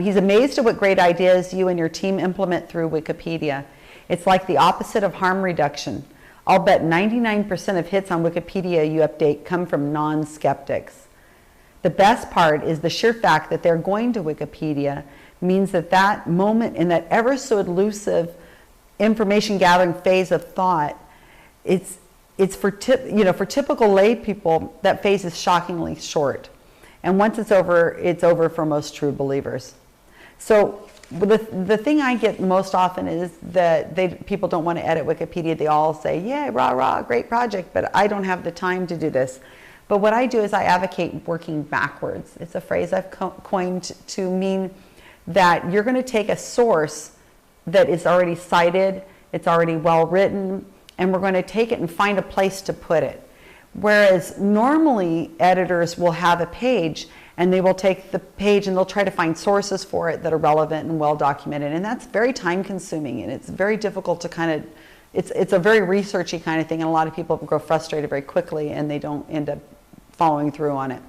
He's amazed at what great ideas you and your team implement through Wikipedia. It's like the opposite of harm reduction. I'll bet 99% of hits on Wikipedia you update come from non-skeptics. The best part is the sheer fact that they're going to Wikipedia means that that moment in that ever so elusive information gathering phase of thought, it's for typical lay people, that phase is shockingly short. And once it's over for most true believers. So the thing I get most often is that people don't want to edit Wikipedia. They all say, yeah, rah, rah, great project, but I don't have the time to do this. But what I do is I advocate working backwards. It's a phrase I've coined to mean that you're going to take a source that is already cited, it's already well written, and we're going to take it and find a place to put it. Whereas normally editors will have a page and they will take the page and they'll try to find sources for it that are relevant and well documented, and that's very time consuming, and it's very difficult to kind of, it's a very researchy kind of thing, and a lot of people grow frustrated very quickly and they don't end up following through on it.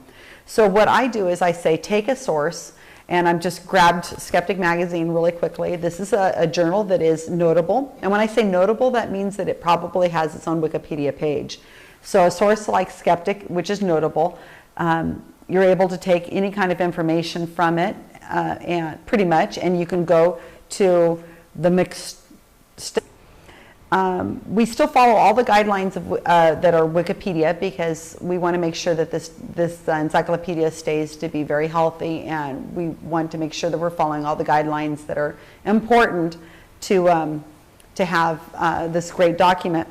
So what I do is I say take a source, and I've just grabbed Skeptic magazine really quickly. This is a journal that is notable, and when I say notable, that means that it probably has its own Wikipedia page. So a source like Skeptic, which is notable, you're able to take any kind of information from it, and pretty much, and you can go to the mixed. We still follow all the guidelines of, that are Wikipedia, because we want to make sure that this encyclopedia stays to be very healthy, and we want to make sure that we're following all the guidelines that are important to have this great document.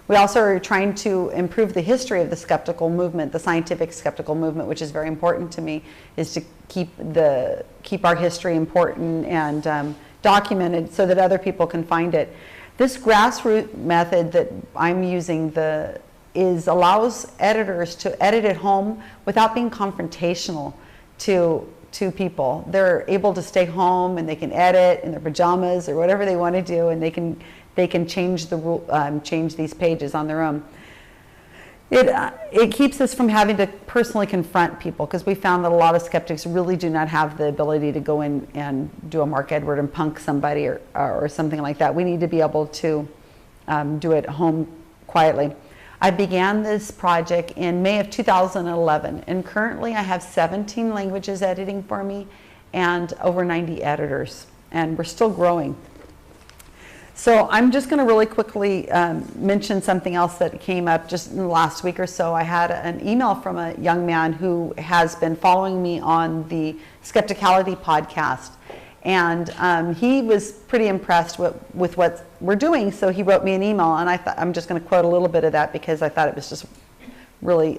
We also are trying to improve the history of the skeptical movement, the scientific skeptical movement, which is very important to me, is to keep our history important and documented so that other people can find it. This grassroots method that I'm using allows editors to edit at home without being confrontational to people. They're able to stay home and they can edit in their pajamas or whatever they want to do, and they can change change these pages on their own. It keeps us from having to personally confront people, because we found that a lot of skeptics really do not have the ability to go in and do a Mark Edward and punk somebody or something like that. We need to be able to do it at home quietly. I began this project in May of 2011, and currently I have 17 languages editing for me and over 90 editors, and we're still growing. So I'm just going to really quickly mention something else that came up just in the last week or so. I had an email from a young man who has been following me on the Skepticality podcast, and he was pretty impressed with what we're doing, so he wrote me an email, and I'm just going to quote a little bit of that because I thought it was just really